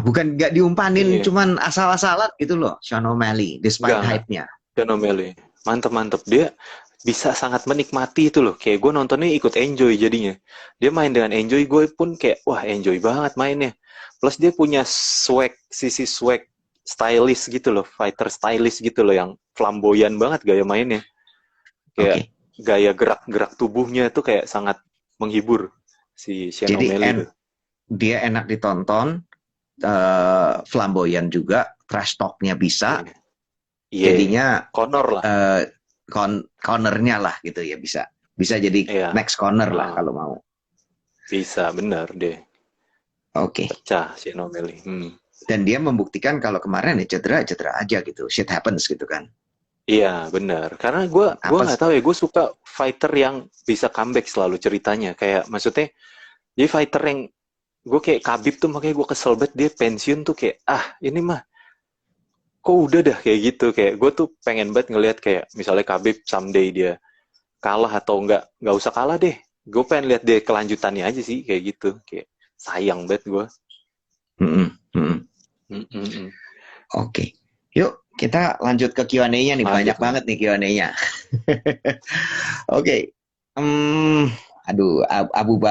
bukan nggak diumpanin iya cuman asal-asalan gitu loh, Sean O'Malley, despite enggak hype-nya. Fenomeli mantep dia bisa sangat menikmati itu loh kayak gue nontonnya ikut enjoy jadinya dia main dengan enjoy gue pun kayak wah enjoy banget mainnya plus dia punya sisi swag stylish gitu loh fighter stylish gitu loh yang flamboyan banget gaya mainnya kayak Oke. gaya gerak-gerak tubuhnya itu kayak sangat menghibur si Sean Jadi O'Malley itu dia enak ditonton, flamboyan juga, trash talk-nya bisa, iya yeah. jadinya Connor lah uh, cornernya lah gitu ya, bisa jadi iya next corner lah uh, kalau mau. bisa bener deh Oke. pecah Sean O'Malley Dan dia membuktikan kalau kemarin ya cedera aja gitu, shit happens gitu kan. Iya, benar. Karena gue Apa nggak tahu ya, gue suka fighter yang bisa comeback selalu ceritanya. Kayak maksudnya, jadi fighter yang gue kayak Khabib tuh makanya gue kesel banget dia pensiun tuh kayak ini mah kok udah dah kayak gitu kayak gue tuh pengen banget ngelihat kayak misalnya Khabib someday dia kalah atau nggak usah kalah deh. Gue pengen lihat dia kelanjutannya aja sih kayak gitu. Kayak sayang banget gue. Mm-mm, mm-mm. Mm-mm. Oke, yuk kita lanjut ke Q&A-nya nih. Lanjut Banyak lanjut. banget nih Q&A-nya. Oke, Hmm, aduh, Abu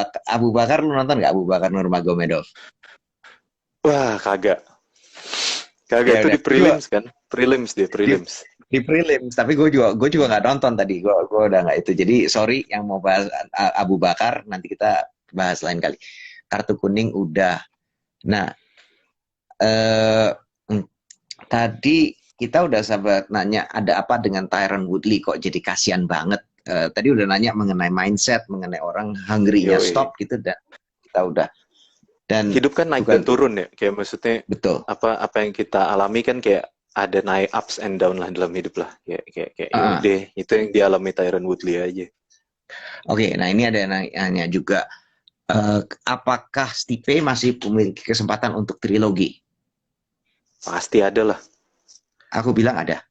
Bakar lu nonton nggak Abu Bakar Nurmagomedov? Wah, kagak. Kagak Ya itu udah, di prelims kan? Prelims dia, di, prelims. di prelims, tapi gue juga nggak nonton tadi. Gue udah nggak itu. Jadi sorry yang mau bahas Abu Bakar, nanti kita bahas lain kali. Kartu kuning udah. Nah, eh, hmm, tadi kita udah sahabat nanya ada apa dengan Tyron Woodley kok jadi kasihan banget. Tadi udah nanya mengenai mindset, mengenai orang hungry-nya Yoi. stop gitu, dan kita udah, dan Hidup kan naik dan bukan turun ya. Kayak maksudnya betul. apa yang kita alami kan kayak ada naik ups and down lah dalam hidup lah. Kayak ya Uh-uh. udah, itu yang dialami Tyron Woodley aja. Oke, nah ini ada yang nanya juga, apakah Stipe masih memiliki kesempatan untuk trilogi? Pasti ada lah, Aku bilang ada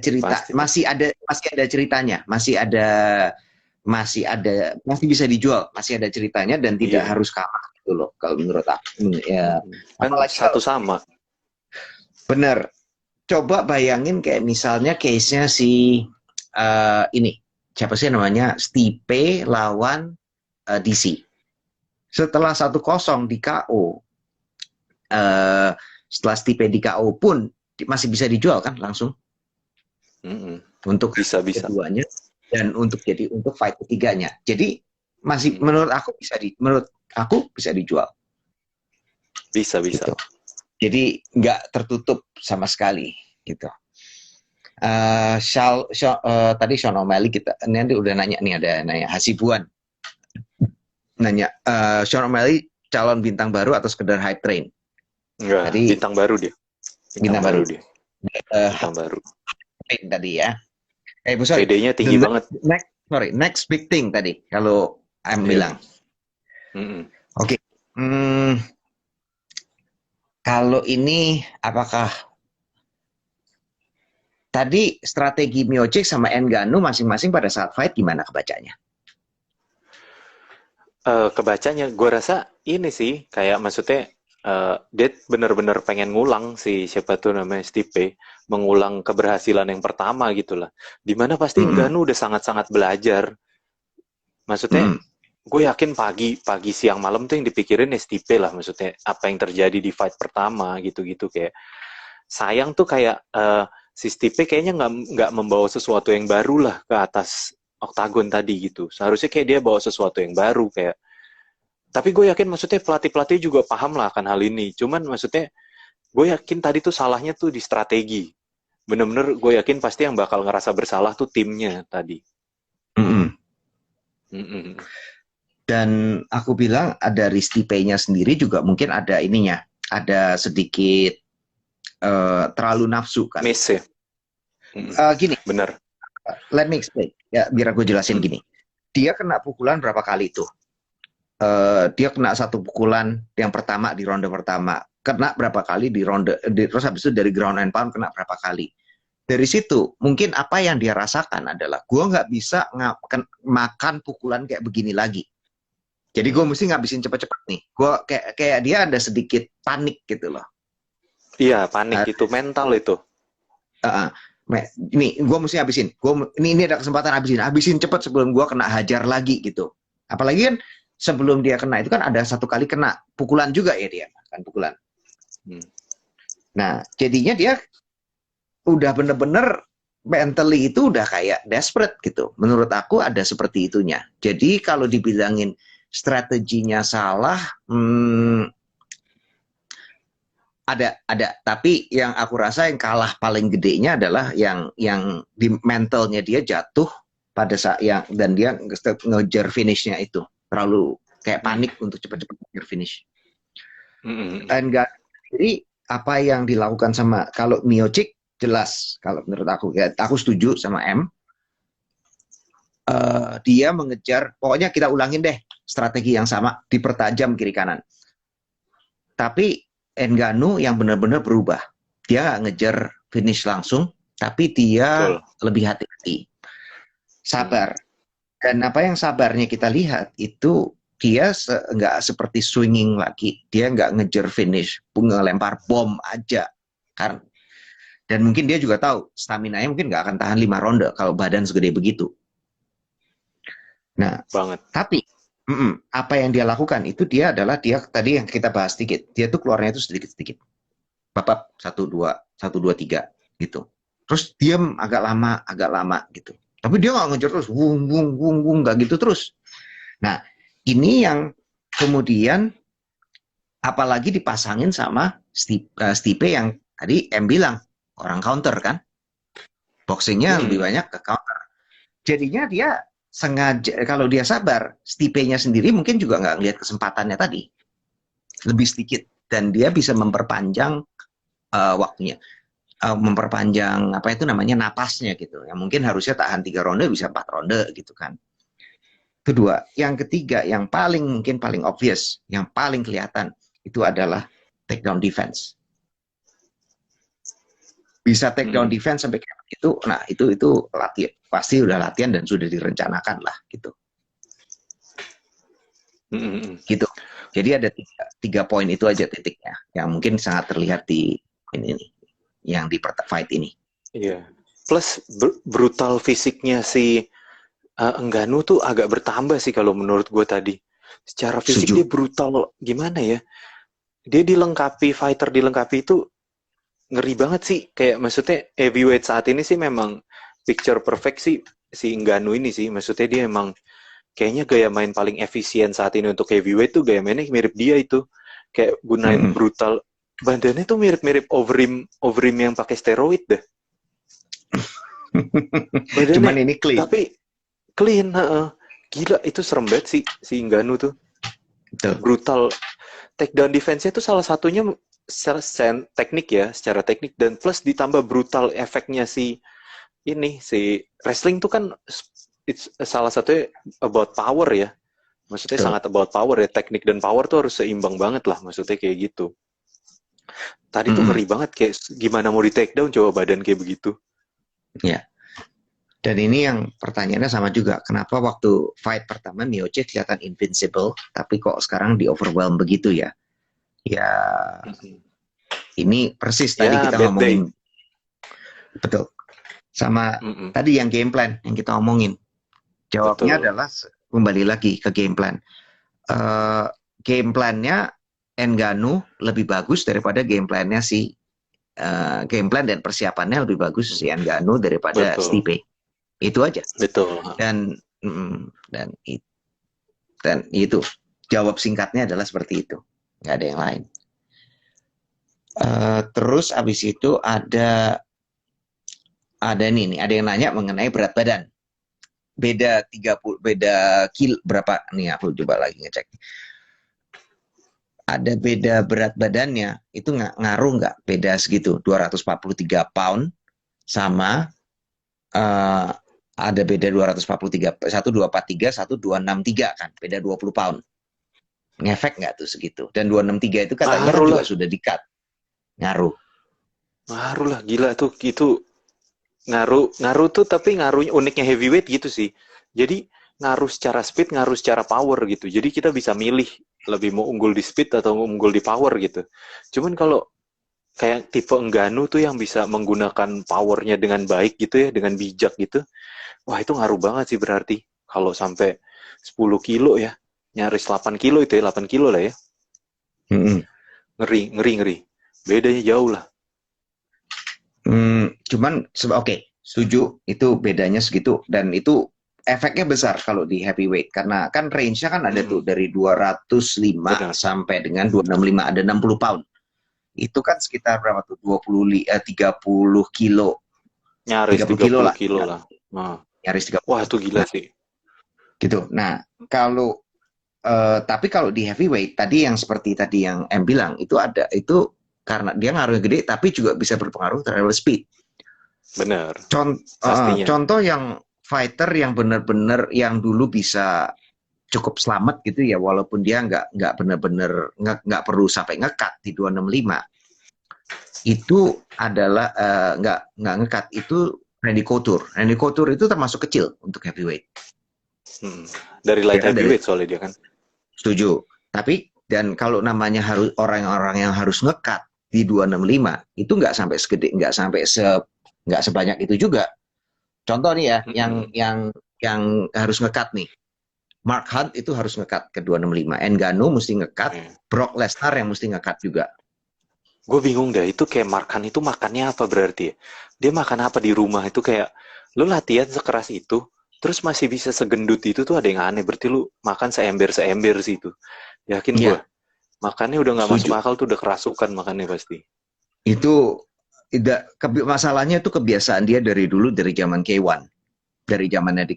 cerita, pasti pasti. masih ada ceritanya, masih bisa dijual, masih ada ceritanya dan tidak Iya. harus kalah gitu loh kalau menurut aku. Ya, Mm-mm. Kan apalagi satu kalau sama. benar, coba bayangin kayak misalnya case-nya si ini siapa sih namanya, Stipe lawan DC. Setelah 1-0 di KO, eh, setelah Stipe di KO pun masih bisa dijual kan langsung Mm-mm. untuk Bisa bisa. keduanya dan untuk fight ketiganya. Jadi masih Mm. menurut aku bisa dijual Bisa bisa. gitu. Jadi nggak tertutup sama sekali gitu. Tadi Sean O'Malley kita nanti udah nanya nih, ada nanya Hasibuan nanya, Sean O'Malley calon bintang baru atau sekedar hype train? Enggak, Tadi bintang baru dia. Bintang bintang baru baru, dia. hype Bintang baru. train tadi ya. Sorry, PD-nya the tinggi banget. next big thing tadi kalau I'm Iya. bilang. Mm-mm. Oke, hmm, kalau ini apakah tadi strategi Miocic sama Ngannou masing-masing pada saat fight gimana kebacanya? Kebacanya, gue rasa ini sih kayak maksudnya dia bener-bener pengen ngulang si siapa tuh namanya Stipe, mengulang keberhasilan yang pertama gitu lah. Dimana pasti Mm-mm, Ngannou udah sangat-sangat belajar. Maksudnya mm-mm, gue yakin pagi siang malam tuh yang dipikirin ya Stipe lah, maksudnya apa yang terjadi di fight pertama gitu-gitu. Kayak sayang tuh kayak si Stipe kayaknya nggak membawa sesuatu yang baru lah ke atas oktagon tadi gitu. Seharusnya kayak dia bawa sesuatu yang baru, kayak tapi gue yakin maksudnya pelatih-pelatih juga paham lah akan hal ini. Cuman maksudnya gue yakin tadi tuh salahnya tuh di strategi. Bener-bener gue yakin pasti yang bakal ngerasa bersalah tuh timnya tadi. mm-mm. Mm-mm. Dan aku bilang ada Stipe-nya sendiri juga mungkin ada ininya, ada sedikit terlalu nafsu kali. Miss ya. Mm-mm. Gini, Bener. let me explain ya, biar aku jelasin Mm. gini. Dia kena pukulan berapa kali tuh? Dia kena satu pukulan yang pertama di ronde pertama, kena berapa kali di terus habis itu dari ground and pound kena berapa kali. Dari situ mungkin apa yang dia rasakan adalah gue nggak bisa makan pukulan kayak begini lagi. Jadi gue Mm. mesti ngabisin cepet-cepet nih. Gue kayak dia ada sedikit panik gitu loh. Iya, panik Uh, itu mental itu. uh, ini gue mesti habisin. Ini ada kesempatan habisin cepet sebelum gue kena hajar lagi gitu. Apalagi kan sebelum dia kena itu kan ada satu kali kena pukulan juga ya, dia kan pukulan. Mm. Nah jadinya dia udah bener-bener mentally itu udah kayak desperate gitu. Menurut aku ada seperti itunya. Jadi kalau dibilangin strateginya salah, ada. Tapi yang aku rasa yang kalah paling gedenya adalah yang di mentalnya dia jatuh pada saat yang, dan dia ngejar finishnya itu terlalu kayak Mm. panik untuk cepat-cepat ngejar finish. Mm-mm. Dan enggak, jadi apa yang dilakukan sama kalau Miocic jelas, kalau menurut aku ya, aku setuju sama dia mengejar, pokoknya kita ulangin deh strategi yang sama, dipertajam kiri kanan. Tapi Ngannou yang benar-benar berubah, dia nggak ngejar finish langsung, tapi dia Betul. lebih hati-hati, Mm. sabar. Dan apa yang sabarnya kita lihat itu dia nggak seperti swinging lagi, dia nggak ngejar finish, ngelempar bom aja kan. Dan mungkin dia juga tahu stamina-nya mungkin nggak akan tahan 5 ronde kalau badan segede begitu. Nah, Banget. tapi apa yang dia lakukan itu dia tadi yang kita bahas sedikit, dia tuh keluarnya itu sedikit-sedikit. Bapak 1 2 1 2 3 gitu. Terus diam agak lama gitu. Tapi dia nggak ngejar terus, wung wung wung wung nggak gitu terus. Nah, ini yang kemudian apalagi dipasangin sama Stipe yang tadi bilang orang counter kan, boxingnya lebih banyak ke counter. Jadinya dia sengaja kalau dia sabar, Stipe-nya sendiri mungkin juga nggak ngeliat kesempatannya tadi lebih sedikit dan dia bisa memperpanjang waktunya, memperpanjang apa itu namanya napasnya gitu. Yang mungkin harusnya tahan 3 ronde bisa 4 ronde gitu kan. Kedua, yang ketiga, yang mungkin paling obvious, yang paling kelihatan itu adalah takedown defense. Bisa takedown defense sampai kayak itu, nah itu latihan, pasti udah latihan dan sudah direncanakan lah gitu. Gitu. Jadi ada tiga poin itu aja titiknya, yang mungkin sangat terlihat di ini yang di fight ini. Iya. Plus brutal fisiknya si Ngannou tuh agak bertambah sih kalau menurut gue tadi. Secara fisik dia brutal gimana ya? Dia fighter dilengkapi itu ngeri banget sih. Kayak maksudnya heavyweight saat ini sih memang picture perfect sih si Ngannou ini sih. Maksudnya dia emang kayaknya gaya main paling efisien saat ini untuk heavyweight tuh gaya mainnya mirip dia itu. Kayak gunain brutal. Badannya tuh mirip-mirip Overeem yang pakai steroid deh. Badannya, cuman ini clean. Tapi clean, gila itu serem banget sih si Ngannou tuh. Betul. Brutal. Takedown defense-nya tuh salah satunya secara teknik dan plus ditambah brutal efeknya si wrestling tuh kan salah satunya about power ya. Maksudnya sangat about power ya, teknik dan power tuh harus seimbang banget lah, maksudnya kayak gitu. Tadi tuh ngeri banget, kayak gimana mau di takedown coba badan kayak begitu. Ya. Dan ini yang pertanyaannya sama juga, kenapa waktu fight pertama Miocic kelihatan invincible, tapi kok sekarang di overwhelm begitu ya? Ya, ini persis tadi kita ngomongin. Betul. Sama tadi yang game plan yang kita omongin. Jawabnya adalah kembali lagi ke game plan. Game plan-nya Ngannou lebih bagus daripada game plan-nya game plan dan persiapannya lebih bagus si Ngannou daripada Stipe. Itu aja. Betul. Dan itu jawab singkatnya adalah seperti itu. Nggak ada yang lain. Terus abis itu ada yang nanya mengenai berat badan. Beda kilo berapa nih, aku coba lagi ngecek. Ada beda berat badannya, itu ngaruh nggak? Beda segitu, 243 pound sama ada beda 243, 1243, 1263 kan, beda 20 pound. Ngefek nggak tuh segitu? Dan 263 itu katanya kan juga sudah di-cut. Ngaruh lah, gila tuh, itu ngaruh tuh, tapi ngaruhnya uniknya heavyweight gitu sih. Jadi ngaruh secara speed, ngaruh secara power gitu. Jadi kita bisa milih lebih mau unggul di speed atau unggul di power gitu. Cuman kalau kayak tipe Ngannou tuh yang bisa menggunakan powernya dengan baik gitu ya, dengan bijak gitu. Wah, itu ngaruh banget sih berarti. Kalau sampai 10 kilo ya, nyaris 8 kilo itu ya, 8 kilo lah ya. Ngeri. Bedanya jauh lah. Cuman oke, setuju itu bedanya segitu dan itu efeknya besar kalau di heavyweight karena kan range-nya kan ada tuh dari 205 sampai dengan 265, ada 60 pound. Itu kan sekitar berapa tuh? 30 kilo. Nyaris 30 kilo lah. Nyaris 30. Wah, itu gila sih. Gitu. Nah, kalau tapi kalau di heavyweight tadi yang seperti tadi yang bilang itu karena dia ngaruhnya gede, tapi juga bisa berpengaruh terhadap speed. Benar. Contoh yang fighter yang benar-benar yang dulu bisa cukup selamat gitu ya, walaupun dia nggak benar-benar nggak perlu sampai ngekat di 265. Itu adalah nggak ngekat, itu Randy Couture. Randy Couture itu termasuk kecil untuk heavyweight. Dari light heavyweight soalnya dia kan. setuju. Tapi dan kalau namanya harus orang-orang yang harus ngekat di 265 itu nggak sebanyak itu juga. Contoh nih ya, Mm-mm. yang harus ngekat nih. Mark Hunt itu harus ngekat ke 265. Ngannou mesti ngekat, Yeah. Brock Lesnar yang mesti ngekat juga. Gue bingung deh, itu kayak makan itu makannya apa berarti ya? Dia makan apa di rumah itu kayak, lu latihan sekeras itu, terus masih bisa segendut itu tuh ada yang aneh. Berarti lu makan seember-seember sih itu. Yakin gue. Ya, Makannya udah nggak masuk setuju. akal tuh udah kerasukan makannya pasti. Itu tidak masalahnya itu kebiasaan dia dari dulu dari zaman K1. Dari zamannya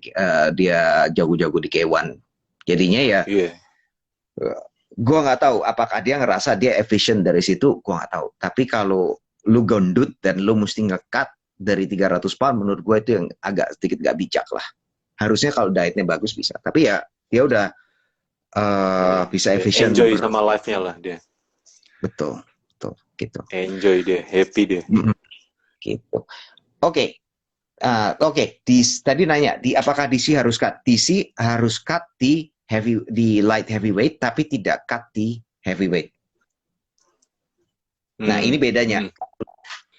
dia jago-jago di K1. Jadinya ya Iya. Yeah. gue nggak tahu apakah dia ngerasa dia efisien dari situ, gue nggak tahu. Tapi kalau lu gendut dan lu mesti ngekat dari 300 pound, menurut gue itu yang agak sedikit gak bijak lah. Harusnya kalau dietnya bagus bisa. Tapi ya dia udah Iya. bisa Dia efisien enjoy sama life-nya lah dia. betul, betul gitu. Enjoy dia, happy dia. Gitu. Oke. Tadi nanya di apakah DC harus cut? DC harus cut di light heavyweight tapi tidak cut di heavyweight. Nah, ini Hmm. bedanya. Hmm.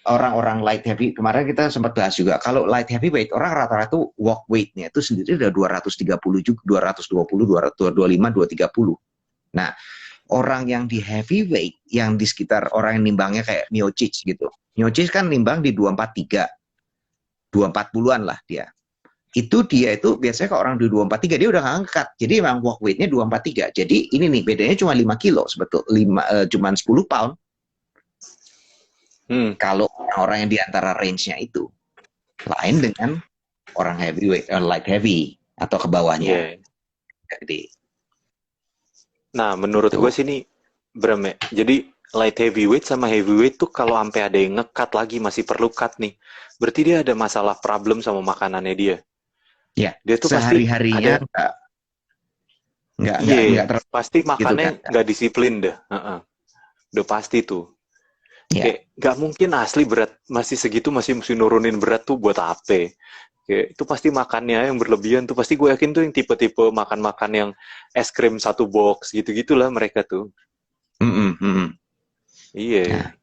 Orang-orang light heavy kemarin kita sempat bahas juga. Kalau light heavyweight orang rata-rata tuh walk weight-nya itu sendiri udah 230 juga, 220, 225, 230. Nah, orang yang di heavyweight yang di sekitar orang yang nimbangnya kayak Miocic gitu. Miocic kan nimbang di 243. 240-an lah dia. Dia itu biasanya kalau orang di 243 dia udah ngangkat. Jadi memang walk weight-nya 243. Jadi ini nih bedanya cuma 5 kilo sebetulnya. Cuma 10 pound. Hmm. Kalau orang yang di antara range-nya itu lain dengan orang heavyweight, light heavy atau ke bawahnya. Yeah. Jadi Nah, menurut itu. gue sih nih, Bram ya, jadi light heavyweight sama heavyweight tuh kalau sampai ada yang nge-cut lagi masih perlu cut nih. Berarti dia ada masalah problem sama makanannya dia. Ya, Dia tuh pasti sehari-harinya ada, nggak iya, terlalu pasti gitu kan. makannya nggak disiplin dah. Heeh. Udah pasti tuh. Ya, Kayak nggak mungkin asli berat masih segitu masih mesti nurunin berat tuh buat apa? Kayak itu pasti makannya yang berlebihan tuh pasti gue yakin tuh yang tipe-tipe makan-makan yang es krim satu box gitu-gitulah mereka tuh. mm -mm, mm -mm. Nah, Iya.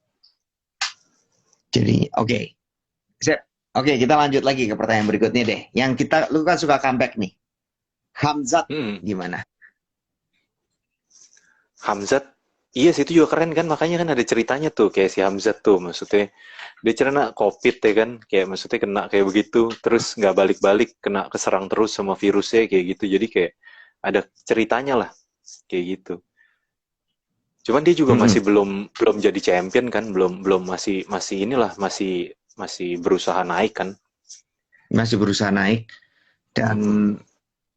jadi oke. Oke, kita lanjut lagi ke pertanyaan berikutnya deh. Lu kan suka comeback nih. Hamzat Hmm. gimana? Hamzat, iya sih itu juga keren kan, makanya kan ada ceritanya tuh kayak si Hamzat tuh, maksudnya dia kena COVID ya kan, kayak maksudnya kena kayak begitu, terus nggak balik-balik, kena keserang terus sama virusnya kayak gitu, jadi kayak ada ceritanya lah kayak gitu. Cuman dia juga Mm -mm. masih belum belum jadi champion kan, belum belum masih masih inilah masih masih berusaha naik kan. Masih berusaha naik dan Mm-mm.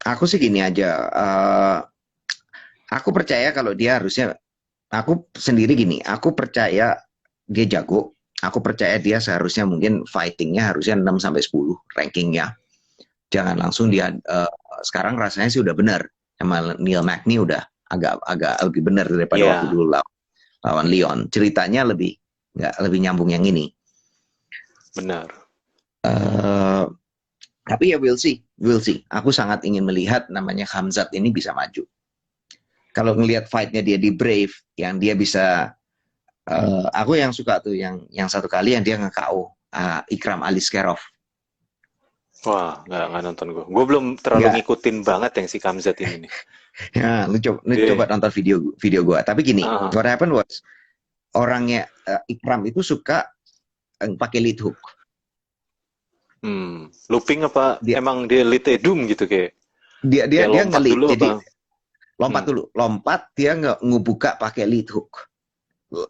aku sih gini aja. Aku percaya kalau dia harusnya. Aku sendiri gini. Aku percaya dia jago. Aku percaya dia seharusnya mungkin fightingnya harusnya 6 sampai 10 rankingnya. Jangan langsung dia sekarang rasanya sih udah benar sama Neil Magny udah agak agak lebih benar daripada waktu Ya, dulu lawan Leon. Ceritanya lebih nggak lebih nyambung yang ini. benar. Uh, tapi ya we'll see. Aku sangat ingin melihat namanya Hamzat ini bisa maju. Kalau ngelihat fightnya dia di Brave, yang dia bisa, aku yang suka tuh yang satu kali yang dia nge-KO Ikram Aliskerov. Wah, nggak nonton gue. Gue belum terlalu Nggak, ngikutin banget yang si Kamzat ini nih. ya, lu coba Dia, nonton video video gue. Tapi gini, ah, what happened was orangnya Ikram itu suka pakai lead hook. looping apa Dia emang dia lead edum gitu kayak dia dia kayak dia lompat ngelit. dulu Jadi apa? lompat Hmm, dulu, lompat dia nggak ngebuka pakai lead hook.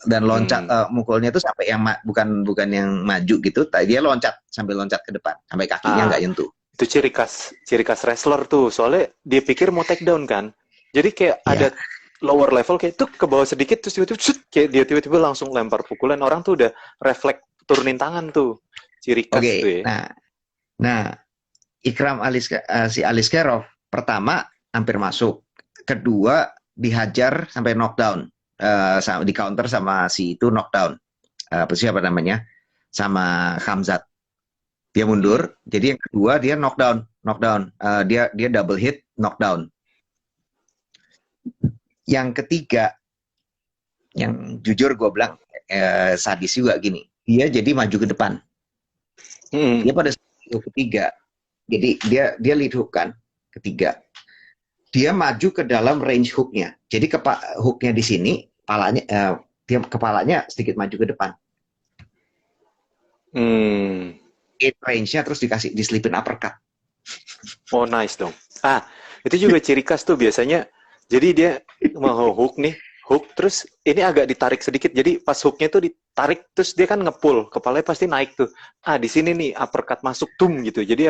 Dan loncat hmm. mukulnya itu sampai yang bukan yang maju gitu, tapi dia loncat sambil loncat ke depan sampai kakinya Ah, nggak nyentuh. itu ciri khas wrestler tuh. Soalnya dia pikir mau take down kan. Jadi kayak ada Ya, lower level kayak tuh ke bawah sedikit terus tiba-tiba shoot, kayak dia tiba-tiba langsung lempar pukulan orang tuh udah refleks turunin tangan tuh. Ciri khas oke. tuh ya. Nah, si Aliskerov pertama hampir masuk, kedua dihajar sampai knockdown, di counter sama si itu knockdown, apa siapa namanya, sama Hamzat. Dia Hmm. mundur, jadi yang kedua dia knockdown, dia double hit knockdown. yang ketiga, yang jujur gue bilang sadis juga gini. Dia jadi maju ke depan. Dia pada ketiga. Jadi dia lead hook kan, ketiga. Dia maju ke dalam range hooknya. Jadi hooknya di sini, dia kepalanya sedikit maju ke depan. Range-nya terus diselipin uppercut. Oh nice dong. Itu juga ciri khas tuh biasanya. Jadi dia mau hook nih, hook terus ini agak ditarik sedikit. Jadi pas hooknya tuh ditarik terus dia kan nge-pull, kepalanya pasti naik tuh. Di sini nih uppercut masuk gitu. Jadi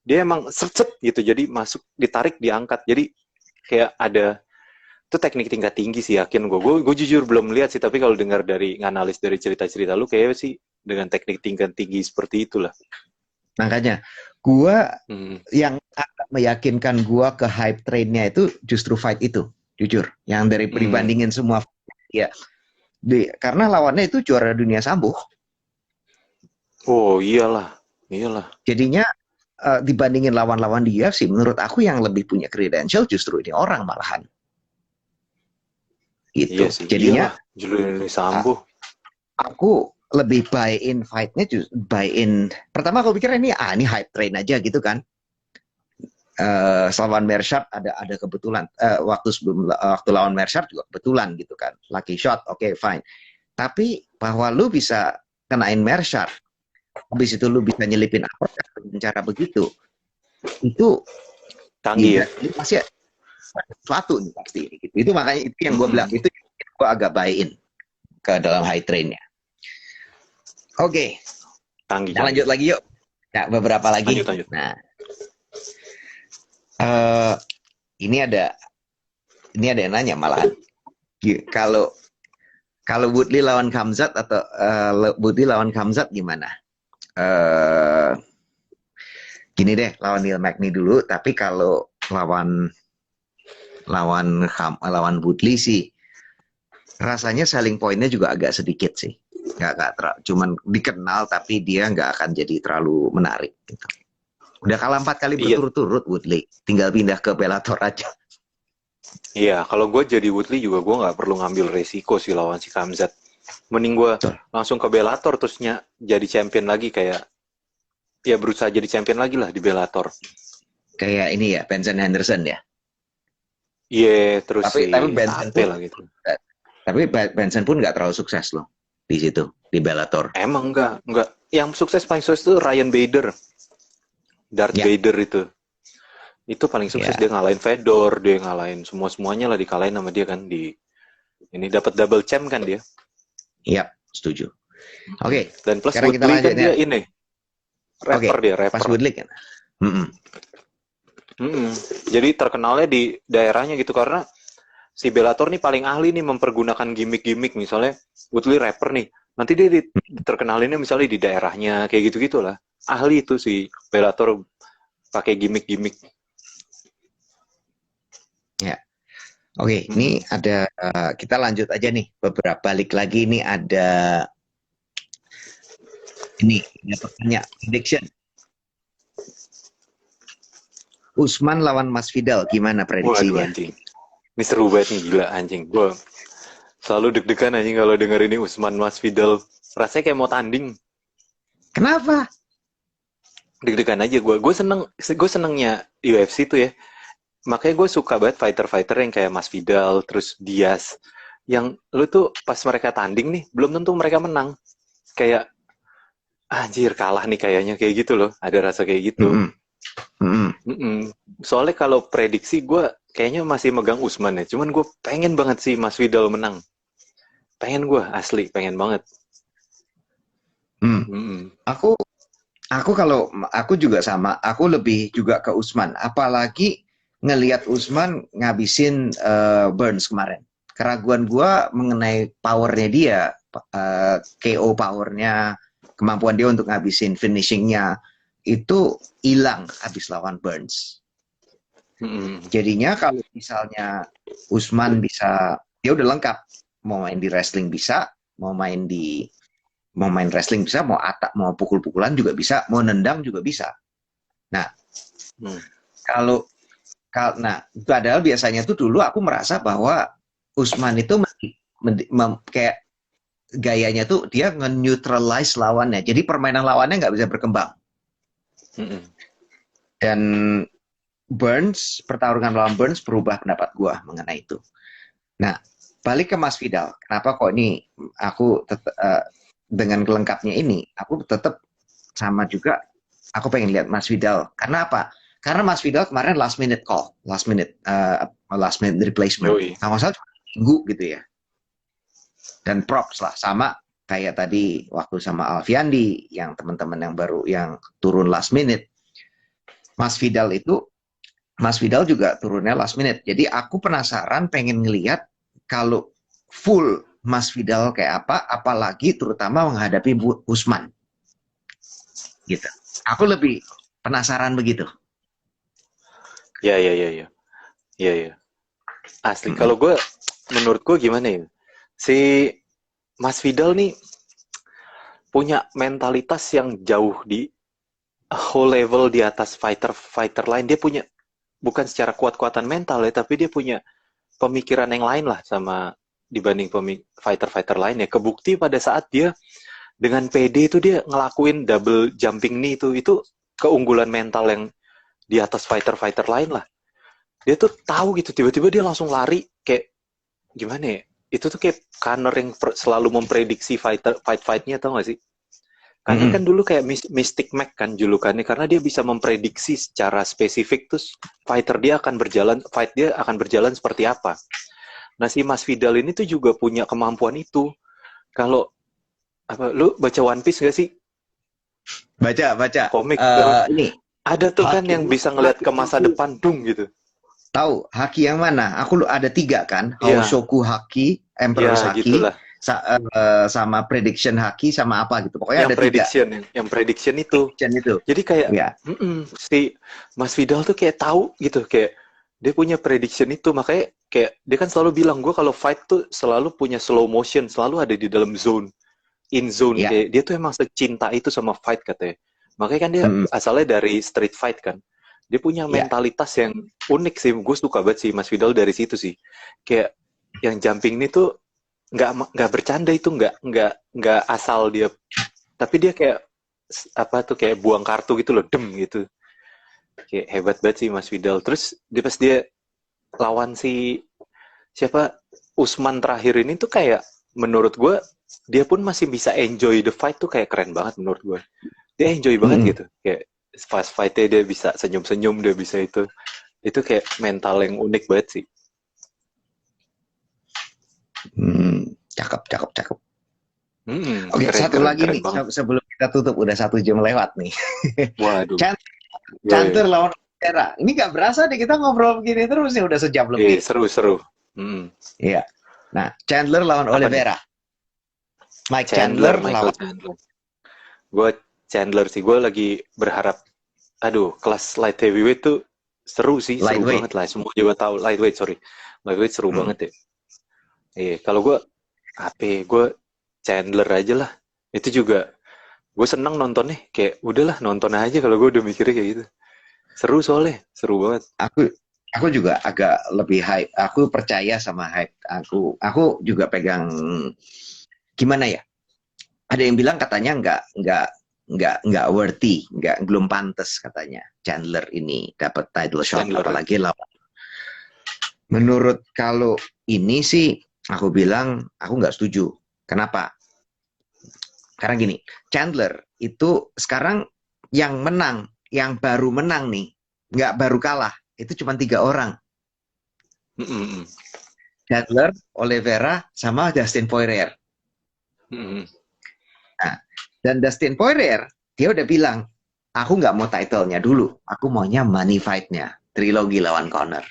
dia emang set gitu. Jadi masuk ditarik diangkat. Jadi kayak ada itu teknik tingkat tinggi sih, yakin gue jujur belum lihat sih, tapi kalau dengar dari nganalis dari cerita-cerita lu kayak sih dengan teknik tingkat tinggi seperti itulah. Makanya gua yang meyakinkan gua ke hype trainnya itu justru fight itu, jujur. Yang dari perbandingin semua ya. Karena lawannya itu juara dunia sambo. Oh iyalah. Jadinya dibandingin lawan-lawan di UFC, menurut aku yang lebih punya credential justru ini orang malahan. Gitu. Iya sih, jadinya Julian Sambo. Aku lebih buy-in fight-nya, pertama aku pikir ini hype train aja gitu kan. Lawan Mershat ada kebetulan, waktu lawan Mershat juga kebetulan gitu kan, lucky shot, oke, fine. Tapi bahwa lu bisa kenain Mershat, habis itu lu bisa nyelipin uppercut dengan cara begitu, itu canggih ya. Masih sesuatu nih pasti gitu. Itu makanya itu yang gue bilang, itu gue agak buy-in ke dalam high train-nya. Oke. Nah, lanjut lagi yuk. Nah, beberapa lagi. Lanjut. Nah, ini ada yang nanya malahan. Kalau Woodley lawan Khamzat atau Woodley lawan Khamzat gimana? Gini deh, lawan Neil Magny dulu. Tapi kalau lawan Woodley sih, rasanya selling point-nya juga agak sedikit sih. Cuman dikenal, tapi dia nggak akan jadi terlalu menarik gitu. Udah kalah 4 kali berturut-turut Woodley, tinggal pindah ke Bellator aja. Iya, kalau gue jadi Woodley juga gue nggak perlu ngambil resiko sih lawan si Khamzat. Mending gue langsung ke Bellator terusnya jadi champion lagi, kayak ya berusaha jadi champion lagi lah di Bellator. Kayak ini ya, Benson Henderson ya. Iya, terus tapi Benson pun lah gitu. Tapi Benson pun nggak terlalu sukses loh di situ, di Bellator. Emang enggak. Yang paling sukses itu Ryan Bader. Darth Vader itu. Itu paling sukses, dia ngalahin Fedor, dia ngalahin semuanya lah, dikalahin sama dia kan, ini dapat double champ kan dia. Iya, setuju. Oke. Dan plus Woodley kan dia ini rapper. Pas Woodley kan. Jadi terkenalnya di daerahnya gitu, karena si Bellator nih paling ahli nih mempergunakan gimmick-gimmick. Misalnya Woodley rapper nih, nanti dia terkenalinnya misalnya di daerahnya kayak gitu lah. Ahli itu si Bellator pakai gimmick-gimmick. Ya. Oke, ini ada kita lanjut aja nih, balik lagi ini ada pertanyaan prediction. Usman lawan Masvidal, gimana prediksinya? Waduh, anjing. Ini seru banget nih, gila anjing. Gue selalu deg-degan anjing kalau denger ini Usman Masvidal. Rasanya kayak mau tanding. Kenapa? Deg-degan aja gue. Gue senengnya UFC tuh ya. Makanya gue suka banget fighter-fighter yang kayak Masvidal, terus Diaz. Yang lu tuh pas mereka tanding nih, belum tentu mereka menang. Kayak, anjir kalah nih kayaknya, kayak gitu loh. Ada rasa kayak gitu. Soalnya kalau prediksi gue kayaknya masih megang Usman ya. Cuman gue pengen banget sih Masvidal menang. Pengen pengen banget. Aku juga sama. Aku lebih juga ke Usman. Apalagi ngelihat Usman ngabisin Burns kemarin. Keraguan gue mengenai powernya dia, KO powernya, kemampuan dia untuk ngabisin finishingnya itu hilang habis lawan Burns. Jadinya kalau misalnya Usman bisa, dia udah lengkap, mau main di wrestling bisa, mau main wrestling bisa, mau pukul-pukulan juga bisa, mau nendang juga bisa. Nah, padahal biasanya tuh dulu aku merasa bahwa Usman itu kayak gayanya tuh dia nge-neutralize lawannya. Jadi permainan lawannya nggak bisa berkembang. Dan Burns, pertarungan lawan Burns berubah pendapat gue mengenai itu. Nah, balik ke Mas Vidal. Kenapa kok ini aku dengan kelengkapnya ini, aku tetap sama juga. Aku pengen lihat Mas Vidal. Karena apa? Karena Mas Vidal kemarin last minute call, last minute replacement. Sama salah minggu gitu ya. Dan props lah, sama kayak tadi waktu sama Alfiandi, yang teman-teman yang baru yang turun last minute. Mas Vidal juga turunnya last minute. Jadi aku penasaran pengen ngelihat kalau full Mas Vidal kayak apa, apalagi terutama menghadapi Usman. Gitu. Aku lebih penasaran begitu. Ya. Asli, kalau gue, menurut gue gimana ya? Si Mas Vidal nih punya mentalitas yang jauh di whole level di atas fighter lain. Dia punya, bukan secara kuat-kuatan mental ya, tapi dia punya pemikiran yang lain lah sama dibanding fighter lain ya. Kebukti pada saat dia dengan PD itu dia ngelakuin double jumping knee itu keunggulan mental yang di atas fighter lain lah. Dia tuh tahu gitu, tiba-tiba dia langsung lari kayak gimana ya? Itu tuh kayak Conor yang selalu memprediksi fight-nya, tau gak sih? Conor kan dulu kayak Mystic Mac kan julukannya, karena dia bisa memprediksi secara spesifik tuh fight dia akan berjalan seperti apa. Nah, si Mas Vidal ini tuh juga punya kemampuan itu. Kalau lu baca One Piece gak sih? Baca. Komik. Ini ada tuh kan yang bisa ngelihat ke masa depan, dung gitu. Tahu haki yang mana? Aku ada 3 kan, Houshoku Haki, Emperor's Haki, sama Prediction Haki, sama apa gitu. Pokoknya yang ada 3. Yang prediction itu. Jadi kayak si Mas Vidal tuh kayak tahu gitu, kayak dia punya prediction itu, makanya kayak dia kan selalu bilang, gue kalau fight tuh selalu punya slow motion, selalu ada di dalam zone, in zone. Kayak dia tuh emang secinta itu sama fight katanya. Makanya kan dia asalnya dari street fight kan. Dia punya mentalitas yang unik sih. Gue suka banget sih Mas Vidal dari situ sih. Kayak yang jumping ini tuh nggak bercanda, itu nggak asal dia, tapi dia kayak kayak buang kartu gitu loh, dem gitu. Kayak hebat banget sih Mas Vidal. Terus pas dia lawan siapa Usman terakhir ini tuh kayak menurut gue dia pun masih bisa enjoy the fight tuh, kayak keren banget menurut gue. Dia enjoy banget gitu, kayak fast fight-nya dia bisa senyum-senyum, dia bisa itu kayak mental yang unik banget sih. Cakep. Oke, satu lagi nih sebelum kita tutup, udah 1 jam lewat nih. Waduh. Chandler lawan Oliveira. Ini gak berasa nih kita ngobrol begini terus nih, udah sejam lebih. Seru. Iya. Nah, Chandler lawan Oliveira. Chandler lawan Chandler. Gue Chandler sih, gue lagi berharap. Aduh, kelas light heavyweight tuh seru sih, seru banget lah. Semua juga tahu lightweight seru banget ya. Iya, kalau gue Chandler aja lah. Itu juga gue seneng nontonnya, kayak udahlah nonton aja kalau gue udah mikirnya kayak gitu. Seru soalnya, seru banget. Aku juga agak lebih hype. Aku percaya sama hype. Aku juga pegang, gimana ya? Ada yang bilang katanya nggak worthy, belum pantas katanya Chandler ini dapat title shot, apalagi lawan. Menurut kalau ini sih, aku bilang aku nggak setuju. Kenapa? Karena gini, Chandler itu sekarang yang baru menang nih, nggak baru kalah, itu cuma 3 orang. Chandler, Oliveira, sama Dustin Poirier. Nah, dan Dustin Poirier, dia udah bilang, aku nggak mau title-nya dulu, aku maunya money fight-nya, trilogi lawan Conor.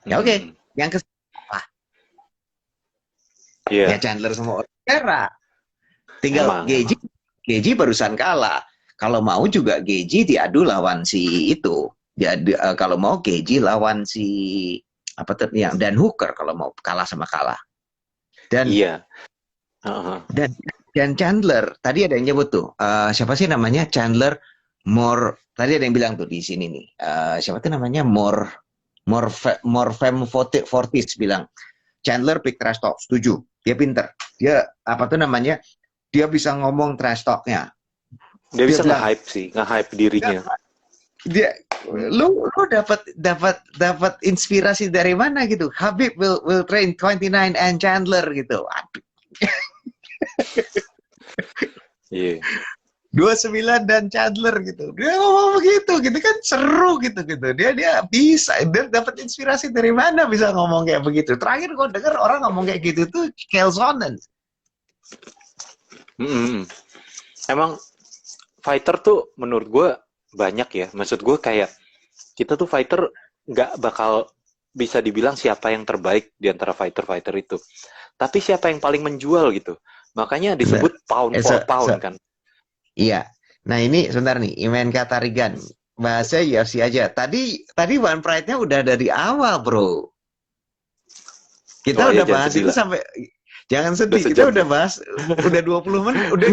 Ya oke, yang ke-7 ya Chandler sama Oliveira. Tinggal Geji barusan kalah. Kalau mau juga Geji diadu lawan si itu. Kalau mau Geji lawan si yang Dan Hooker kalau mau kalah. Dan dan Chandler, tadi ada yang nyebut tuh, siapa sih namanya, Chandler tadi ada yang bilang tuh di sini nih, siapa tuh namanya, Fem Fortis bilang Chandler pick trash talk, setuju. Dia pinter. Dia apa tuh namanya? Dia bisa ngomong trash talknya. Dia Dia bisa bilang, nge-hype sih, nge-hype dirinya. dia lu dapat inspirasi dari mana gitu? Habib will train 29 and Chandler gitu. Aduh. Iya. 29 dan Chandler gitu. Dia ngomong begitu gitu kan seru gitu. Dia bisa, dia dapat inspirasi dari mana bisa ngomong kayak begitu. Terakhir gue denger orang ngomong kayak gitu tuh Kelsonen. Emang fighter tuh menurut gue banyak ya. Maksud gue kayak kita tuh fighter nggak bakal bisa dibilang siapa yang terbaik di antara fighter-fighter itu. Tapi siapa yang paling menjual gitu. Makanya Benar. disebut pound for pound kan. Iya. Nah ini sebentar nih, Imen Katarigan. Bahasa UFC aja. Tadi One Pride-nya udah dari awal, bro. Kita Wah ya udah jangan bahas sedih itu lah. sampai, jangan Udah sedih. Kita sejam. udah bahas, udah 20 menit, udah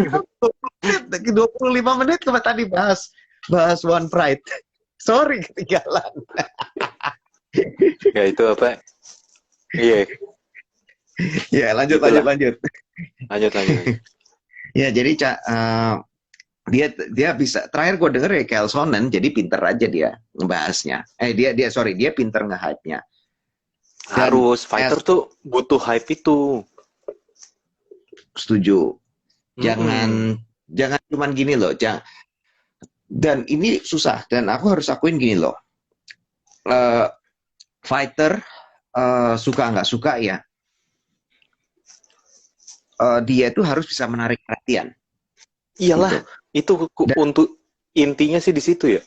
kita 25 menit kita tadi bahas One Pride. Sorry ketinggalan. Ya itu apa? Iya. Ya lanjut. Gitulah. Lanjut. Ya jadi dia bisa, terakhir gue denger ya Kelsonen, jadi pinter aja dia ngebahasnya. Dia pinter nge-hype-nya. Dan Harus fighter tuh butuh hype itu. setuju. Mm-mm. Jangan cuman gini loh, dan ini susah, dan aku harus akuin gini loh. Fighter suka nggak suka ya, dia itu harus bisa menarik perhatian. Iyalah, Gitu. itu untuk intinya sih di situ ya.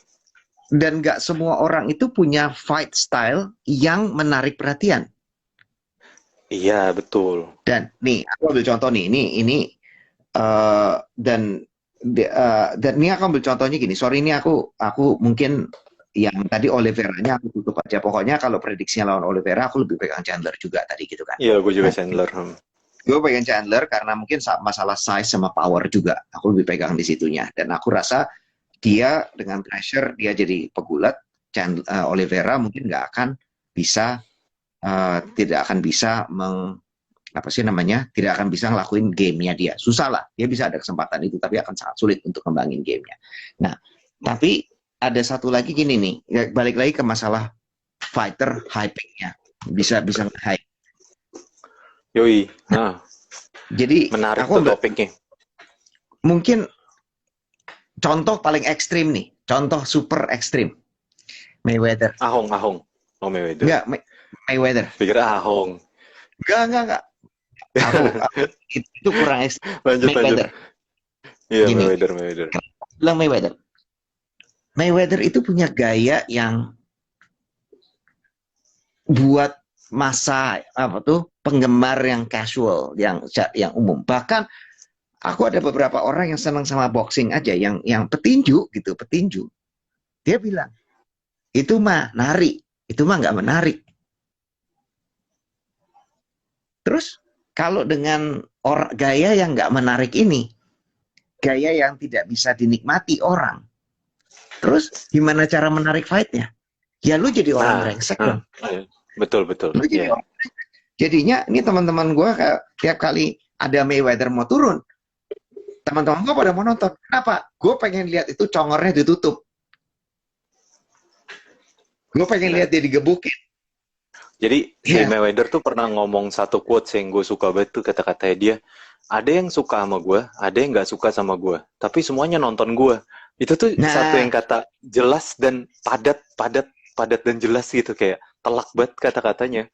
Dan nggak semua orang itu punya fight style yang menarik perhatian. Iya, betul. Dan nih, aku ambil contoh nih, ini dan ini aku ambil contohnya gini. Sorry, ini aku mungkin yang tadi Oliveira-nya aku tutup aja. Pokoknya kalau prediksinya lawan Oliveira, aku lebih pegang Chandler juga tadi gitu kan. Iya, gue juga Nah, Chandler. gue pegang Chandler karena mungkin masalah size sama power juga. Aku lebih pegang di situnya. Dan aku rasa dia dengan pressure, dia jadi pegulat. Oliveira mungkin nggak akan bisa, tidak akan bisa tidak akan bisa ngelakuin gamenya dia. Susah lah, dia bisa ada kesempatan itu, tapi akan sangat sulit untuk ngembangin gamenya. Nah, tapi ada satu lagi gini nih, balik lagi ke masalah fighter hypingnya, bisa hype. Yoi, Jadi menarik aku tuh topiknya. mungkin contoh paling ekstrim nih, contoh super ekstrim, Mayweather. Ahong. Oh, Mayweather. Enggak, Mayweather. Pikir Ahong. Enggak. Aku itu kurang ekstrim. Lanjut. Iya, Gini, Mayweather. bilang Mayweather itu punya gaya yang buat masa penggemar yang casual, yang umum. Bahkan aku ada beberapa orang yang senang sama boxing aja, yang petinju. Dia bilang, itu mah nari, itu mah nggak menarik. Terus kalau dengan gaya yang nggak menarik ini, gaya yang tidak bisa dinikmati orang, terus gimana cara menarik fight-nya? Ya lu jadi orang brengsek dong. Betul. Lu jadi orang brengsek. Jadinya ini teman-teman gue tiap kali ada Mayweather mau turun, teman-teman gue pada mau nonton. Kenapa? Gue pengen lihat itu congornya ditutup. Gue pengen lihat dia digebukin. Jadi si Mayweather tuh pernah ngomong satu quotes yang gue suka banget tuh, kata-katanya dia, ada yang suka sama gue, ada yang nggak suka sama gue, tapi semuanya nonton gue. Itu tuh satu yang kata jelas dan padat dan jelas gitu, kayak telak banget kata-katanya.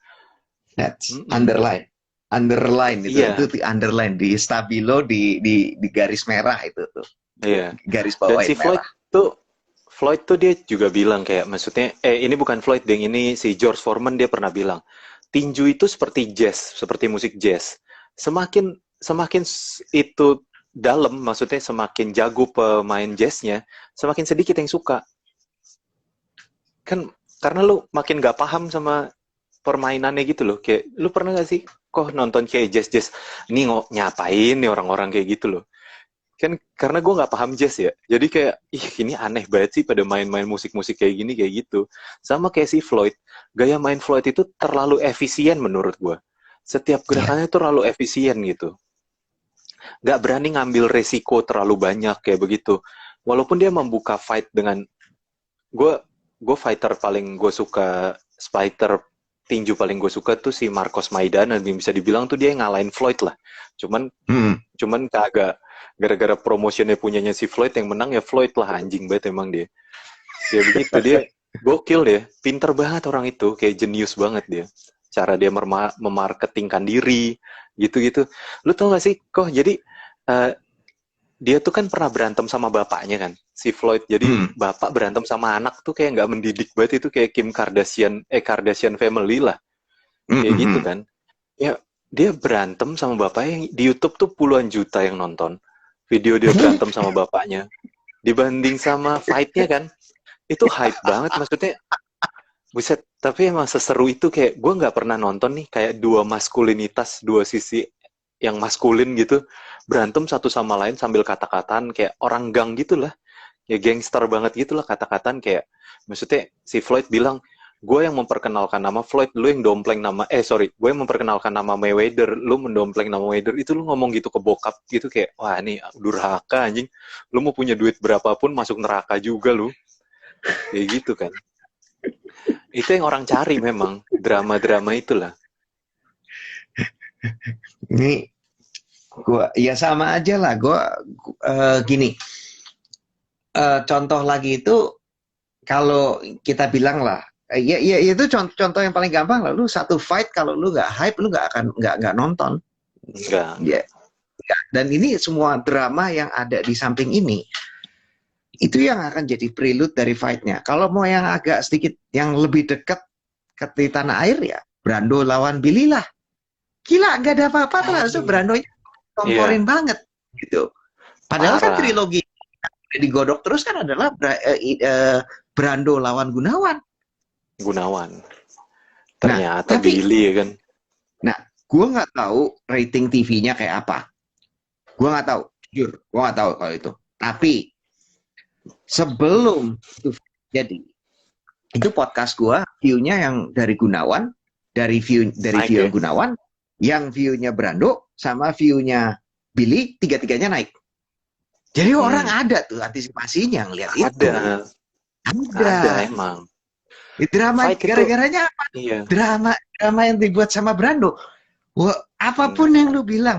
That's underline itu, Iya. itu underline di stabilo di garis merah itu tuh. Iya. Garis bawah Dan si merah. Floyd tuh dia juga bilang kayak, maksudnya ini bukan Floyd deng, ini si George Foreman, dia pernah bilang tinju itu seperti jazz, seperti musik jazz. Semakin itu dalam, maksudnya semakin jago pemain jazznya, semakin sedikit yang suka. Kan karena lu makin gak paham sama permainannya gitu loh. Kayak lu pernah gak sih kok nonton kayak jazz ini nyapain nih orang-orang kayak gitu loh. Kan karena gue nggak paham jazz ya, jadi kayak ini aneh banget sih pada main-main musik-musik kayak gini, kayak gitu. Sama kayak si Floyd, gaya main Floyd itu terlalu efisien menurut gue. Setiap Iya. gerakannya tuh terlalu efisien gitu. Nggak berani ngambil resiko terlalu banyak kayak begitu. Walaupun dia membuka fight dengan gue gue fighter paling gue suka, fighter tinju paling gue suka tuh si Marcos Maidana, yang bisa dibilang tuh dia yang ngalahin Floyd lah. Cuman Hmm. cuman kagak, gara-gara promotionnya punyanya si Floyd yang menang ya Floyd lah, anjing banget emang dia. Ya begitu dia, gokil dia, pinter banget orang itu, kayak jenius banget dia. Cara dia memarketingkan diri, gitu-gitu. Lu tau gak sih, kok jadi eh, dia tuh kan pernah berantem sama bapaknya kan, si Floyd. Jadi Hmm. bapak berantem sama anak tuh kayak nggak mendidik banget, itu kayak Kim Kardashian, Kardashian family lah, Hmm. kayak Hmm. gitu Hmm. kan. Ya dia berantem sama bapaknya yang di YouTube tuh puluhan juta yang nonton video dia berantem sama bapaknya, dibanding sama fightnya kan, itu hype banget maksudnya. Buset, tapi emang seseru itu, kayak gue nggak pernah nonton nih kayak dua maskulinitas, dua sisi yang maskulin gitu berantem satu sama lain sambil kata-kataan kayak orang gang gitu lah, ya gangster banget gitu lah kata-kataan. Kayak maksudnya si Floyd bilang, gue yang memperkenalkan nama Floyd, lu yang dompleng nama, sorry, gue yang memperkenalkan nama Mayweather, lu mendompleng nama Mayweather. Itu lu ngomong gitu ke bokap gitu, kayak wah ini durhaka anjing, lu mau punya duit berapapun masuk neraka juga lu, kayak gitu kan. Itu yang orang cari memang, drama-drama itulah. Ini gua ya sama aja lah. Gini, contoh lagi itu kalau kita bilang lah, ya itu contoh yang paling gampang lah. Lu satu fight kalau lu nggak hype, lu nggak akan nggak nonton. Enggak. Ya, dan ini semua drama yang ada di samping ini itu yang akan jadi prelude dari fightnya. Kalau mau yang agak sedikit yang lebih dekat ke di tanah air ya Brando lawan Billy lah. Gila, nggak ada apa-apa tuh langsung Anjing. Brando Iya, komporin banget gitu. Padahal kan parah. trilogi digodok terus kan adalah Brando lawan Gunawan. Gunawan. Nah, Ternyata tapi Billy ya kan. nah, gue nggak tahu rating TV-nya kayak apa. Gue nggak tahu, jujur, gue nggak tahu kalau itu. Tapi sebelum itu jadi, itu podcast gue view-nya yang dari Gunawan, dari Naik view ya? yang Gunawan, yang view-nya Brando sama view-nya Billy, tiga-tiganya naik. Jadi orang Hmm. ada tuh antisipasinya ngelihat itu. Ada. Ada Ada. emang. Drama Fight itu, gara-garanya apa? iya. Drama yang dibuat sama Brando. Wah, Hmm. apapun yang lu bilang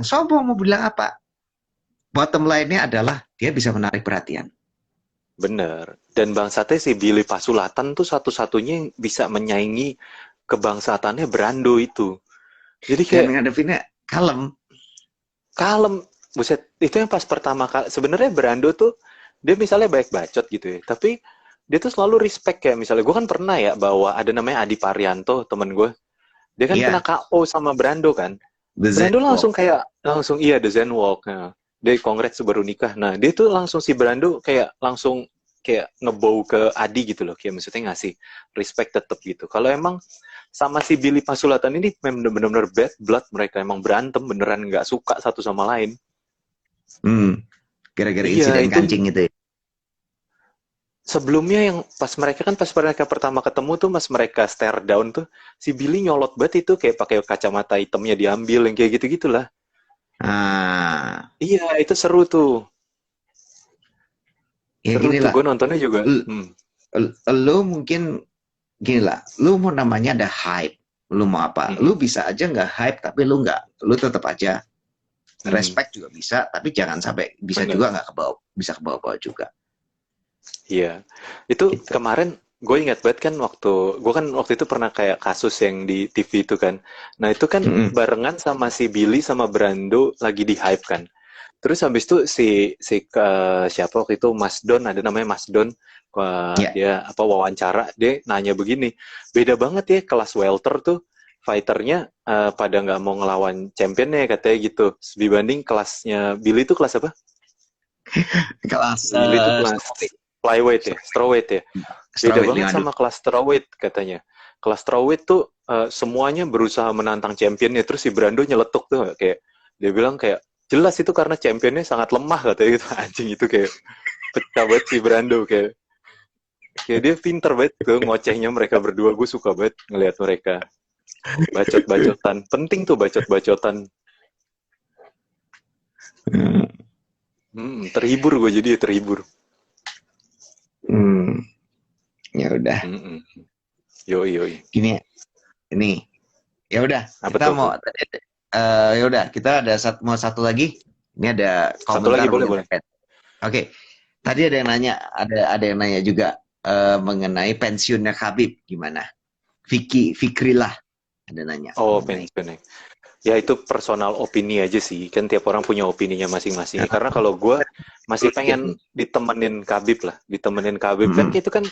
sombong mau bilang apa. Bottom line-nya adalah dia bisa menarik perhatian. Bener. Dan bangsatnya si Billy Pasulatan tuh satu-satunya yang bisa menyaingi kebangsatannya Brando itu. Jadi Dan kayak ngadepinnya kalem. kalem. Buset, itu yang pas pertama kali. Sebenarnya Brando tuh, dia misalnya baik bacot gitu ya. Tapi dia tuh selalu respect, kayak misalnya gue kan pernah ya bawa, ada namanya Adi Parianto, temen gue. Dia kan kena Iya, KO sama Brando kan. The Zen Brando langsung Walk. kayak, langsung iya The Zen Walk. Nah, dia congrats baru nikah. Nah, dia tuh langsung si Brando kayak langsung kayak ngebau ke Adi gitu loh. Kayak maksudnya ngasih respect tetep gitu. Kalau emang sama si Billy Pasulatan ini memang bener-bener bad blood, mereka emang berantem beneran nggak suka satu sama lain. Gara-gara Iya, insiden itu kancing itu. sebelumnya yang pas mereka pertama ketemu tuh, pas mereka stare down tuh, si Billy nyolot banget itu, kayak pakai kacamata hitamnya diambil yang kayak gitu-gitulah. Ah, Iya, itu seru tuh. ya Seru gini tuh, lah. gue nontonnya juga. Hmm. Lu mungkin gini lah. Lu mau namanya ada hype. Lu mau apa? Lu Mm-mm. bisa aja nggak hype, tapi lu nggak. Lu tetap aja Hmm. respect juga bisa, tapi jangan sampai bisa Bener. juga nggak ke bawah, bisa ke bawah-bawah juga. Iya. Itu Gitu. kemarin gue ingat banget kan, gue kan waktu itu pernah kayak kasus yang di TV itu kan. Nah itu kan Mm-mm. barengan sama si Billy sama Brando lagi di hype kan. Terus habis itu siapa waktu itu, Mas Don, ada namanya Mas Don. Wah, Ya, dia apa wawancara, dia nanya begini, beda banget ya kelas welter tuh fighternya, pada nggak mau ngelawan championnya katanya gitu, dibanding kelasnya Billy itu kelas apa? kelas Billy itu kelas flyweight ya, strawweight ya. Beda strawweight banget 52. sama kelas strawweight katanya. Kelas strawweight tuh semuanya berusaha menantang championnya. Terus si Brando nyeletuk tuh, kayak dia bilang kayak jelas itu karena championnya sangat lemah katanya gitu. Anjing, itu kayak pecah banget si Brando, kayak dia pinter banget tuh ngocehnya mereka berdua. Gue suka banget ngelihat mereka. Bacot-bacotan. Penting tuh bacot-bacotan. Terhibur gue jadi terhibur. Hmm, ya udah. Yoi, yoi. Gini, ini ya udah Apa kita tuh? mau ya udah kita ada mau satu lagi. Ini ada Satu lagi komentar boleh, boleh. mengenai Oke, tadi ada yang nanya, ada yang nanya juga mengenai pensiunnya Khabib gimana? Fikrilah ada nanya Oh, mengenai. pensiunnya. Ya itu personal opini aja sih. Kan tiap orang punya opininya masing-masing. Karena kalau gue masih Sedikit pengen nih. ditemenin Khabib lah. Ditemenin Khabib. Kan Mm-mm.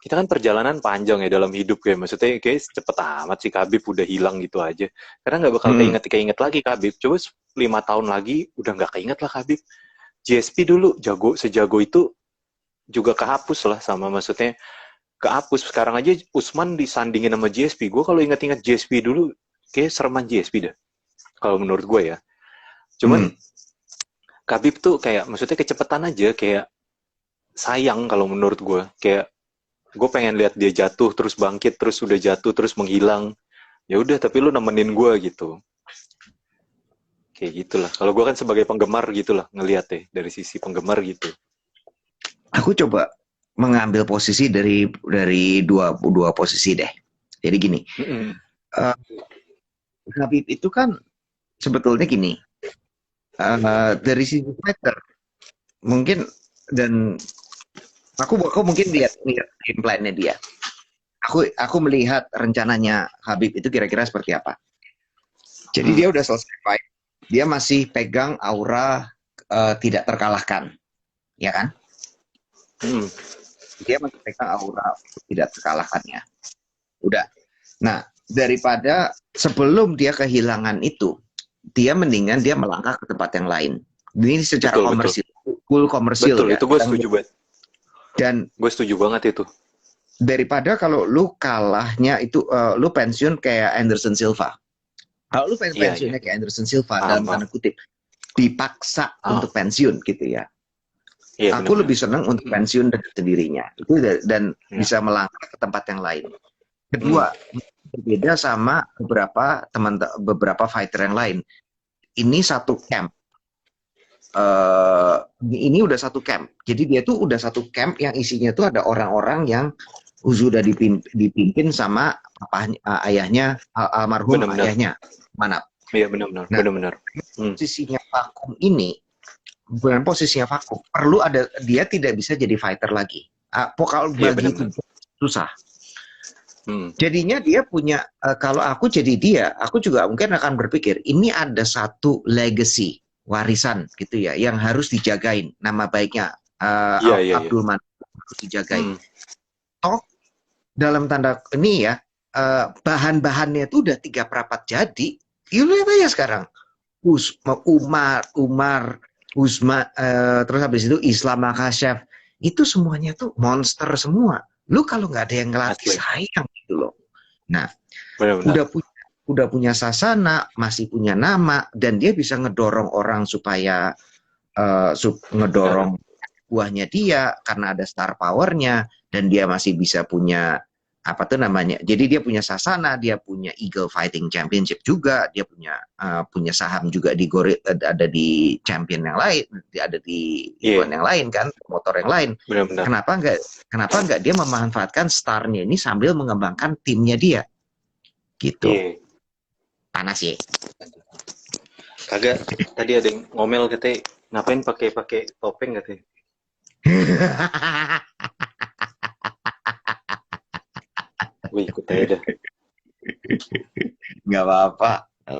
kita kan perjalanan panjang ya dalam hidup kayak. Maksudnya kayak cepet amat sih Khabib udah hilang gitu aja. Karena nggak bakal Mm-mm. keinget lagi Khabib. Coba 5 tahun lagi udah nggak keinget lah Khabib. GSP dulu sejago itu juga kehapus lah sama maksudnya kehapus. Sekarang aja Usman disandingin sama GSP. Gue kalau inget-inget GSP dulu kayak sereman GSP dah. Kalau menurut gue ya. Cuman Mm. Khabib tuh kayak maksudnya kecepatan aja kayak sayang kalau menurut gue. Kayak gue pengen lihat dia jatuh terus bangkit terus udah jatuh terus menghilang. Ya udah tapi lu nemenin gue gitu. Kayak gitulah. Kalau gue kan sebagai penggemar gitulah ngelihat deh dari sisi penggemar gitu. Aku coba mengambil posisi dari dua posisi deh. Jadi gini, Mm-mm. uh, Khabib itu kan sebetulnya gini, dari sisi fighter mungkin dan aku mungkin lihat game plan-nya dia. Aku melihat rencananya Habib itu kira-kira seperti apa. Jadi Hmm. dia udah selesai fight, dia masih pegang aura tidak terkalahkan, ya kan? Hmm. Dia masih pegang aura tidak terkalahkannya. Udah. Nah, daripada sebelum dia kehilangan itu, dia mendingan dia melangkah ke tempat yang lain. Ini secara Betul, betul. komersil, full komersil Betul, ya. itu gue setuju banget. Dan Gue setuju banget itu. daripada kalau lu kalahnya itu lu pensiun kayak Anderson Silva. Kalau lu Iya, iya, pensiunnya iya. kayak Anderson Silva Paham, dalam paham. tanda kutip dipaksa Oh, untuk pensiun gitu ya. iya Aku benar-benar. lebih senang untuk pensiun dengan sendirinya. Itu dan Ya. bisa melangkah ke tempat yang lain. Hmm. Kedua, berbeda sama beberapa fighter yang lain. Ini satu camp. Ini udah satu camp. Jadi dia tuh udah satu camp yang isinya tuh ada orang-orang yang sudah dipimpin sama ayahnya almarhum Benar-benar. ayahnya mana. Iya benar-benar. Nah, Benar-benar. Hmm. posisinya vakum ini bukan posisinya vakum. Perlu ada dia tidak bisa jadi fighter lagi. Kalau Iya bagi itu benar-benar. susah. Hmm. Jadinya dia punya kalau aku jadi dia, aku juga mungkin akan berpikir ini ada satu legacy warisan gitu ya yang harus dijagain nama baiknya Iya, iya, iya. Abdul Manan harus dijagain. Hmm. Toh dalam tanda ini ya bahan-bahannya itu udah 3 perapat jadi. You lihat aja sekarang Umar, Usma, terus habis itu Islam Makashev, itu semuanya tuh monster semua. Lu kalau nggak ada yang ngelatih Asli. sayang gitu loh. Nah, Benar-benar. udah punya sasana, masih punya nama, dan dia bisa ngedorong orang supaya Benar. ngedorong buahnya dia karena ada star powernya dan dia masih bisa punya apa tuh namanya. Jadi dia punya sasana, dia punya Eagle Fighting Championship juga, dia punya saham juga ada di champion yang lain, ada di Iya. event yang lain kan, motor yang lain. Benar-benar. Kenapa nggak dia memanfaatkan starnya ini sambil mengembangkan timnya dia gitu. Iya. Panas ya. Kagak. Tadi ada yang ngomel katanya ngapain pakai topeng katanya. Gue ikut aja dah. Nggak apa-apa.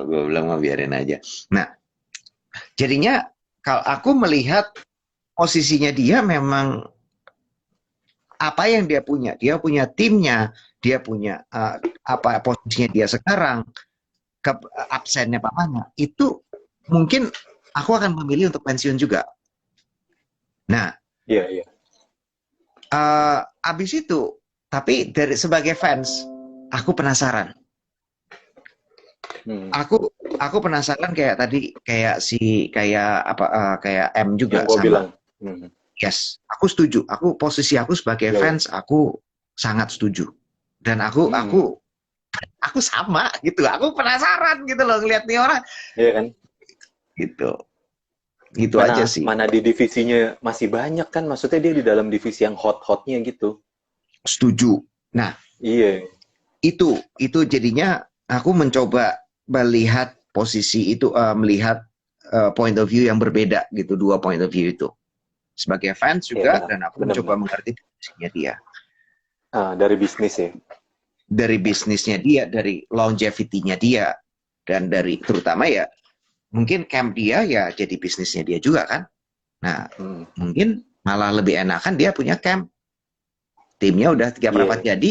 Gue bilang mau biarin aja. Nah, jadinya kalau aku melihat posisinya dia memang apa yang dia punya timnya, dia punya apa posisinya dia sekarang, ke absennya papanya, itu mungkin aku akan memilih untuk pensiun juga. Nah, Iya, iya. abis itu, tapi sebagai fans, aku penasaran. Hmm. Aku penasaran kayak tadi kayak M Yang juga gue sama. bilang. Hmm. Yes, aku setuju. Posisi aku sebagai Iya, iya. fans, aku sangat setuju. Dan aku Hmm. aku Aku sama gitu, aku penasaran gitu loh ngeliat nih orang Iya kan? gitu. Gitu aja Mana sih. mana di divisinya masih banyak kan, maksudnya dia di dalam divisi yang hot-hotnya gitu. Setuju. Nah, Iya. itu jadinya aku mencoba melihat posisi itu, melihat point of view yang berbeda gitu, dua point of view itu sebagai fans Iya juga, benar, dan aku mencoba benar-benar. mengerti posisinya dia, Ah, dari bisnis ya. dari bisnisnya dia, dari longevity-nya dia, dan dari terutama ya mungkin camp dia ya jadi bisnisnya dia juga kan. Nah, Hmm. mungkin malah lebih enakan dia punya camp, timnya udah tiga Iya. perempat jadi,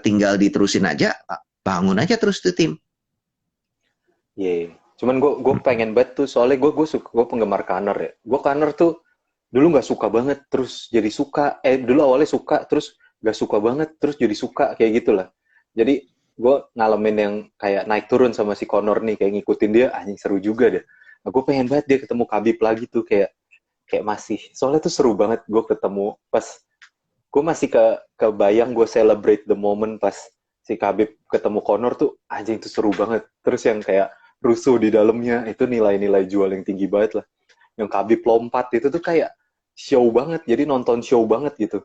tinggal diterusin aja, bangun aja terus tuh tim. Iya. Cuman gue pengen banget tuh, soalnya gue penggemar Connor ya. Gue Connor tuh dulu nggak suka banget, terus jadi suka. Dulu awalnya suka, terus nggak suka banget, terus jadi suka kayak gitulah. Jadi gue ngalamin yang kayak naik turun sama si Connor nih, kayak ngikutin dia, anjing seru juga deh. Nah, gue pengen banget dia ketemu Khabib lagi tuh, kayak kayak masih. Soalnya tuh seru banget gue ketemu pas gue masih kebayang gue celebrate the moment pas si Khabib ketemu Conor tuh anjing itu seru banget. Terus yang kayak rusuh di dalamnya itu nilai-nilai jual yang tinggi banget lah. Yang Khabib lompat itu tuh kayak show banget. Jadi nonton show banget gitu.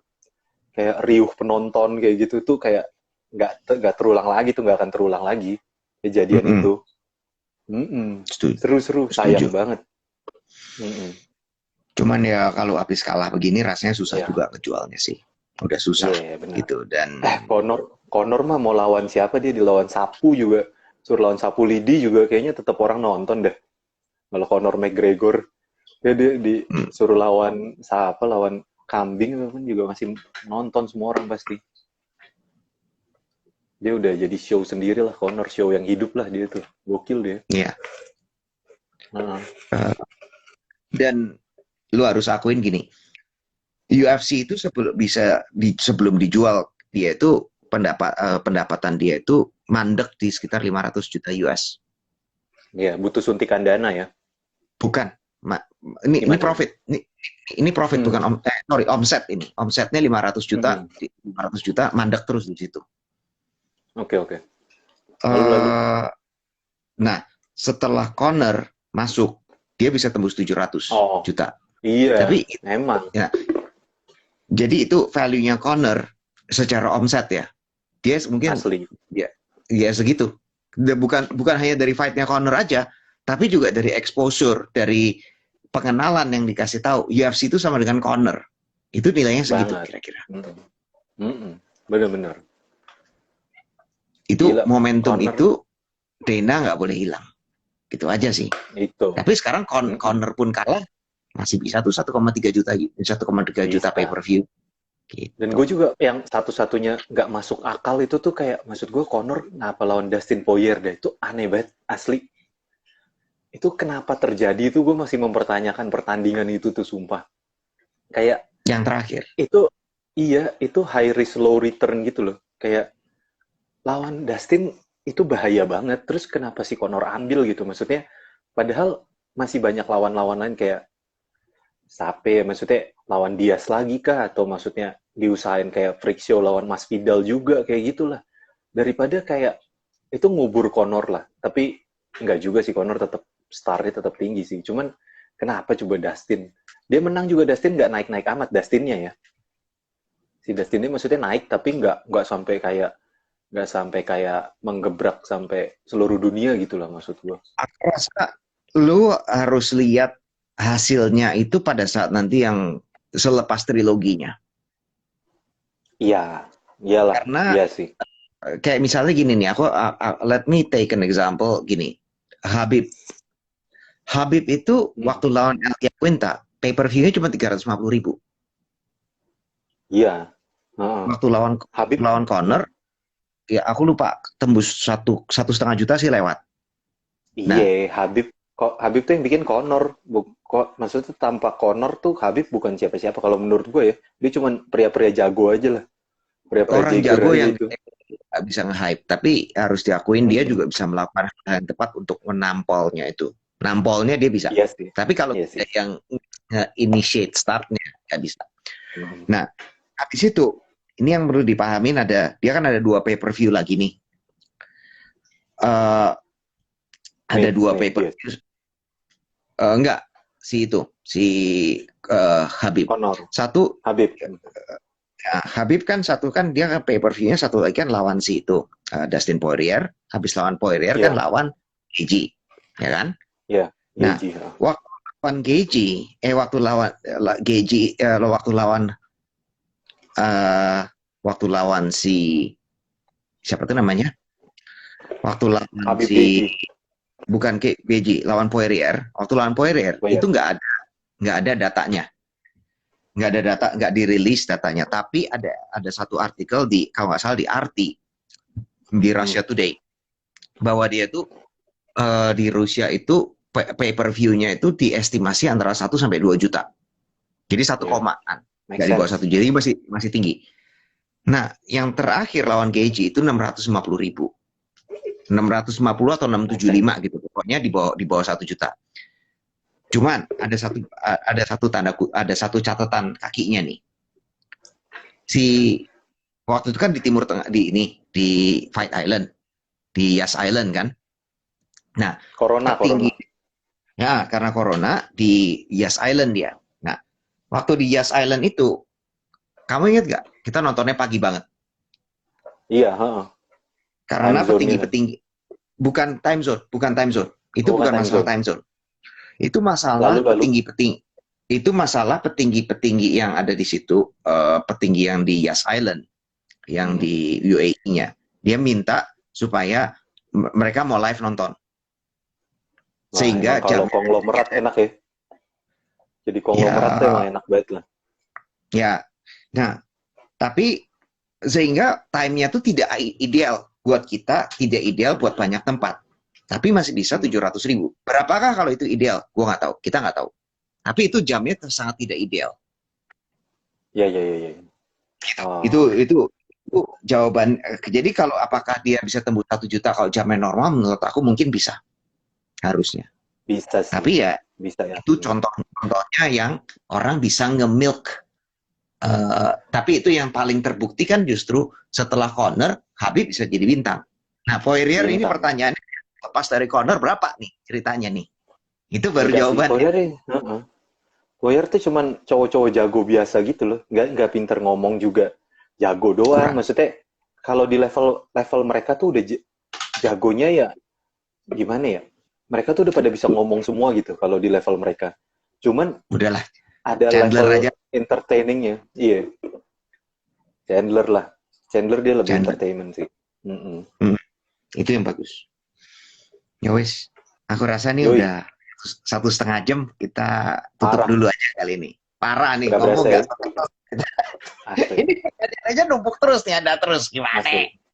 Kayak riuh penonton kayak gitu tuh kayak nggak terulang lagi tuh, nggak akan terulang lagi kejadian Mm-mm. itu. Mm-mm. Setuju. Seru-seru, Setuju. sayang banget. Mm-mm. Cuman ya kalau habis kalah begini rasanya susah Ya, juga ngejualnya sih. Udah susah iya benar. gitu, dan Conor mah mau lawan siapa, dia dilawan sapu juga. Suruh lawan sapu lidi juga kayaknya tetap orang nonton deh. Kalau Conor McGregor, dia mm, disuruh lawan siapa, lawan kambing itu kan juga masih nonton semua orang pasti. Dia udah jadi show sendiri lah, Conor show yang hidup lah dia tuh. Gokil dia. ya. Heeh. Eh, dan lu harus akuin gini, UFC itu sebelum dijual dia itu pendapatan dia itu mandek di sekitar 500 juta US. Ya, butuh suntikan dana ya. Bukan, ini Gimana gimana? profit. Ini profit, bukan Hmm. sorry, omset ini. Omsetnya 500 juta, Hmm. 500 juta mandek terus di situ. Oke oke. Lalu. Eh nah, setelah Conor masuk, dia bisa tembus 700 Oh, juta. iya, Tapi memang ya, jadi itu value-nya Conor secara omset ya. Dia mungkin asli. ya, ya segitu. Bukan bukan hanya dari fight-nya Conor aja, tapi juga dari exposure, dari pengenalan yang dikasih tahu. UFC itu sama dengan Conor. Itu nilainya segitu Banget. kira-kira. Hmm. Hmm. Bener-bener. Itu Gila, momentum Connor itu Dana nggak boleh hilang. Gitu aja sih. itu. Tapi sekarang Mm-mm. Conor pun kalah, masih bisa tuh 1,3 juta pay Bisa. per view Dan gitu. gue juga yang satu-satunya nggak masuk akal itu tuh kayak, maksud gue Connor ngapa lawan Dustin Poirier deh, itu aneh banget, asli. Itu kenapa terjadi itu gue masih mempertanyakan pertandingan itu tuh sumpah. Kayak Yang terakhir, itu, iya, itu high risk low return gitu loh. Kayak lawan Dustin itu bahaya banget. Terus kenapa si Connor ambil gitu? Maksudnya, padahal masih banyak lawan-lawan lain kayak Sape, maksudnya lawan Diaz lagi kah? Atau maksudnya diusahain kayak freak show lawan Mas Vidal juga, kayak gitulah. Daripada kayak itu ngubur Conor lah. Tapi nggak juga sih, Conor tetap startnya tetap tinggi sih. Cuman kenapa coba Dustin? Dia menang juga, Dustin nggak naik-naik amat Dustinnya ya. Si Dustinnya maksudnya naik tapi nggak sampai kayak menggebrak sampai seluruh dunia gitu lah maksud gua. aku rasa lu harus lihat hasilnya itu pada saat nanti yang selepas triloginya. Iya, iyalah, Karena iya sih. kayak misalnya gini nih, let me take an example gini. Habib. Habib itu Hmm. waktu lawan Elia Quinta, pay per view-nya cuma 350 ribu. Iya. Heeh. Waktu lawan Habib. lawan Conor, ya aku lupa, tembus satu setengah juta sih lewat. Iya, Nah, Habib tuh yang bikin Conor. Maksudnya tanpa Conor tuh Habib bukan siapa-siapa kalau menurut gue ya. Dia cuma pria-pria jago aja lah. Pria-pria orang Jagger jago aja yang itu. nggak bisa nge-hype, tapi harus diakuin dia Mm-mm. juga bisa melakukan hal yang tepat untuk menampolnya itu. Nampolnya dia bisa. Iya sih. Tapi kalau Iya sih. yang initiate startnya nggak bisa. Mm-mm. Nah, habis itu ini yang perlu dipahamin dia kan ada 2 pay-per-view lagi nih. Ada 2 pay-per-view. Yes. Enggak, si Habib. Honor. Satu Habib. ya, Habib kan satu kan dia kan pay-per-view-nya, satu lagi kan lawan si itu Dustin Poirier. Habis lawan Poirier kan lawan Gaethje, ya kan? Iya, Nah, waktu lawan Gaethje, waktu lawan si siapa tuh namanya? Waktu lawan Habib si Gaethje. Bukan Gaethje, lawan Poirier. Waktu lawan Poirier itu nggak ada datanya. Nggak ada data, nggak dirilis datanya. Tapi ada satu artikel kalau nggak salah di RT, di Russia Today, bahwa dia tuh di Rusia itu pay-per-view-nya itu diestimasi antara 1 sampai 2 juta. Jadi 1 komaan, nggak di bawah 1, jadi masih tinggi. Nah, yang terakhir lawan Gaethje itu 650.000. 650 atau 675 gitu. Pokoknya di bawah 1 juta. Cuman ada satu catatan kakinya nih. Waktu itu kan di Timur Tengah, di Fight Island, di Yas Island kan. Nah, corona. Ya, karena corona di Yas Island dia. Nah, waktu di Yas Island itu, kamu ingat gak? Kita nontonnya pagi banget. Iya, Karena petinggi-petinggi, bukan time zone. Itu bukan masalah time zone. Itu masalah petinggi-petinggi. Itu masalah petinggi-petinggi yang ada di situ, petinggi yang di Yas Island, yang di UAE-nya. Dia minta supaya mereka mau live nonton. Sehingga kalau konglomerat enak ya. Jadi konglomerat tuh emang enak banget lah. Ya. Nah, tapi sehingga time-nya tuh tidak ideal buat kita, tidak ideal buat banyak tempat. Tapi masih bisa 700.000. Berapakah kalau itu ideal? Gua nggak tahu. Kita nggak tahu. Tapi itu jamnya sangat tidak ideal. Iya. Itu jawaban. Jadi kalau apakah dia bisa tembus 1 juta kalau jamnya normal, menurut aku mungkin bisa. Harusnya. Bisa sih. Tapi ya, bisa ya. Itu contohnya yang orang bisa nge-milk. Tapi itu yang paling terbukti kan justru setelah Conor, Habib bisa jadi bintang. Nah, Poirier ini pertanyaannya, lepas dari Conor berapa nih ceritanya nih? Itu baru jawabannya. Poirier tuh cuman cowok-cowok jago biasa gitu loh, nggak pinter ngomong juga, jago doang. Maksudnya kalau di level mereka tuh udah jagonya ya gimana ya? Mereka tuh udah pada bisa ngomong semua gitu kalau di level mereka. Cuman udahlah. Ada Chandler level aja entertainingnya, iya. Chandler dia lebih entertainment sih. Itu yang bagus. Ya wis, aku rasa nih udah 1,5 jam, kita tutup dulu aja kali ini. Parah nih, ngomong nggak. Ini aja numpuk terus nih, ada terus gimana?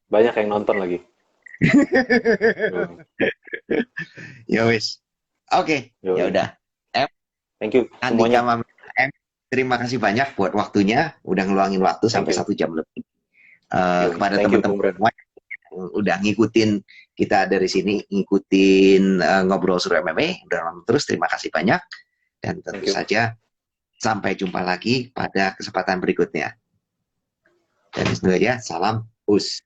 Banyak yang nonton lagi. Ya wis, oke, ya udah. Thank you semuanya. Terima kasih banyak buat waktunya, udah ngeluangin waktu sampai 1 jam lebih. Kepada teman-teman semua yang udah ngikutin kita dari sini, ngikutin Ngobrol Seru MMA, udah nonton terus, terima kasih banyak. Dan tentu saja sampai jumpa lagi pada kesempatan berikutnya. Dan itu aja, salam us.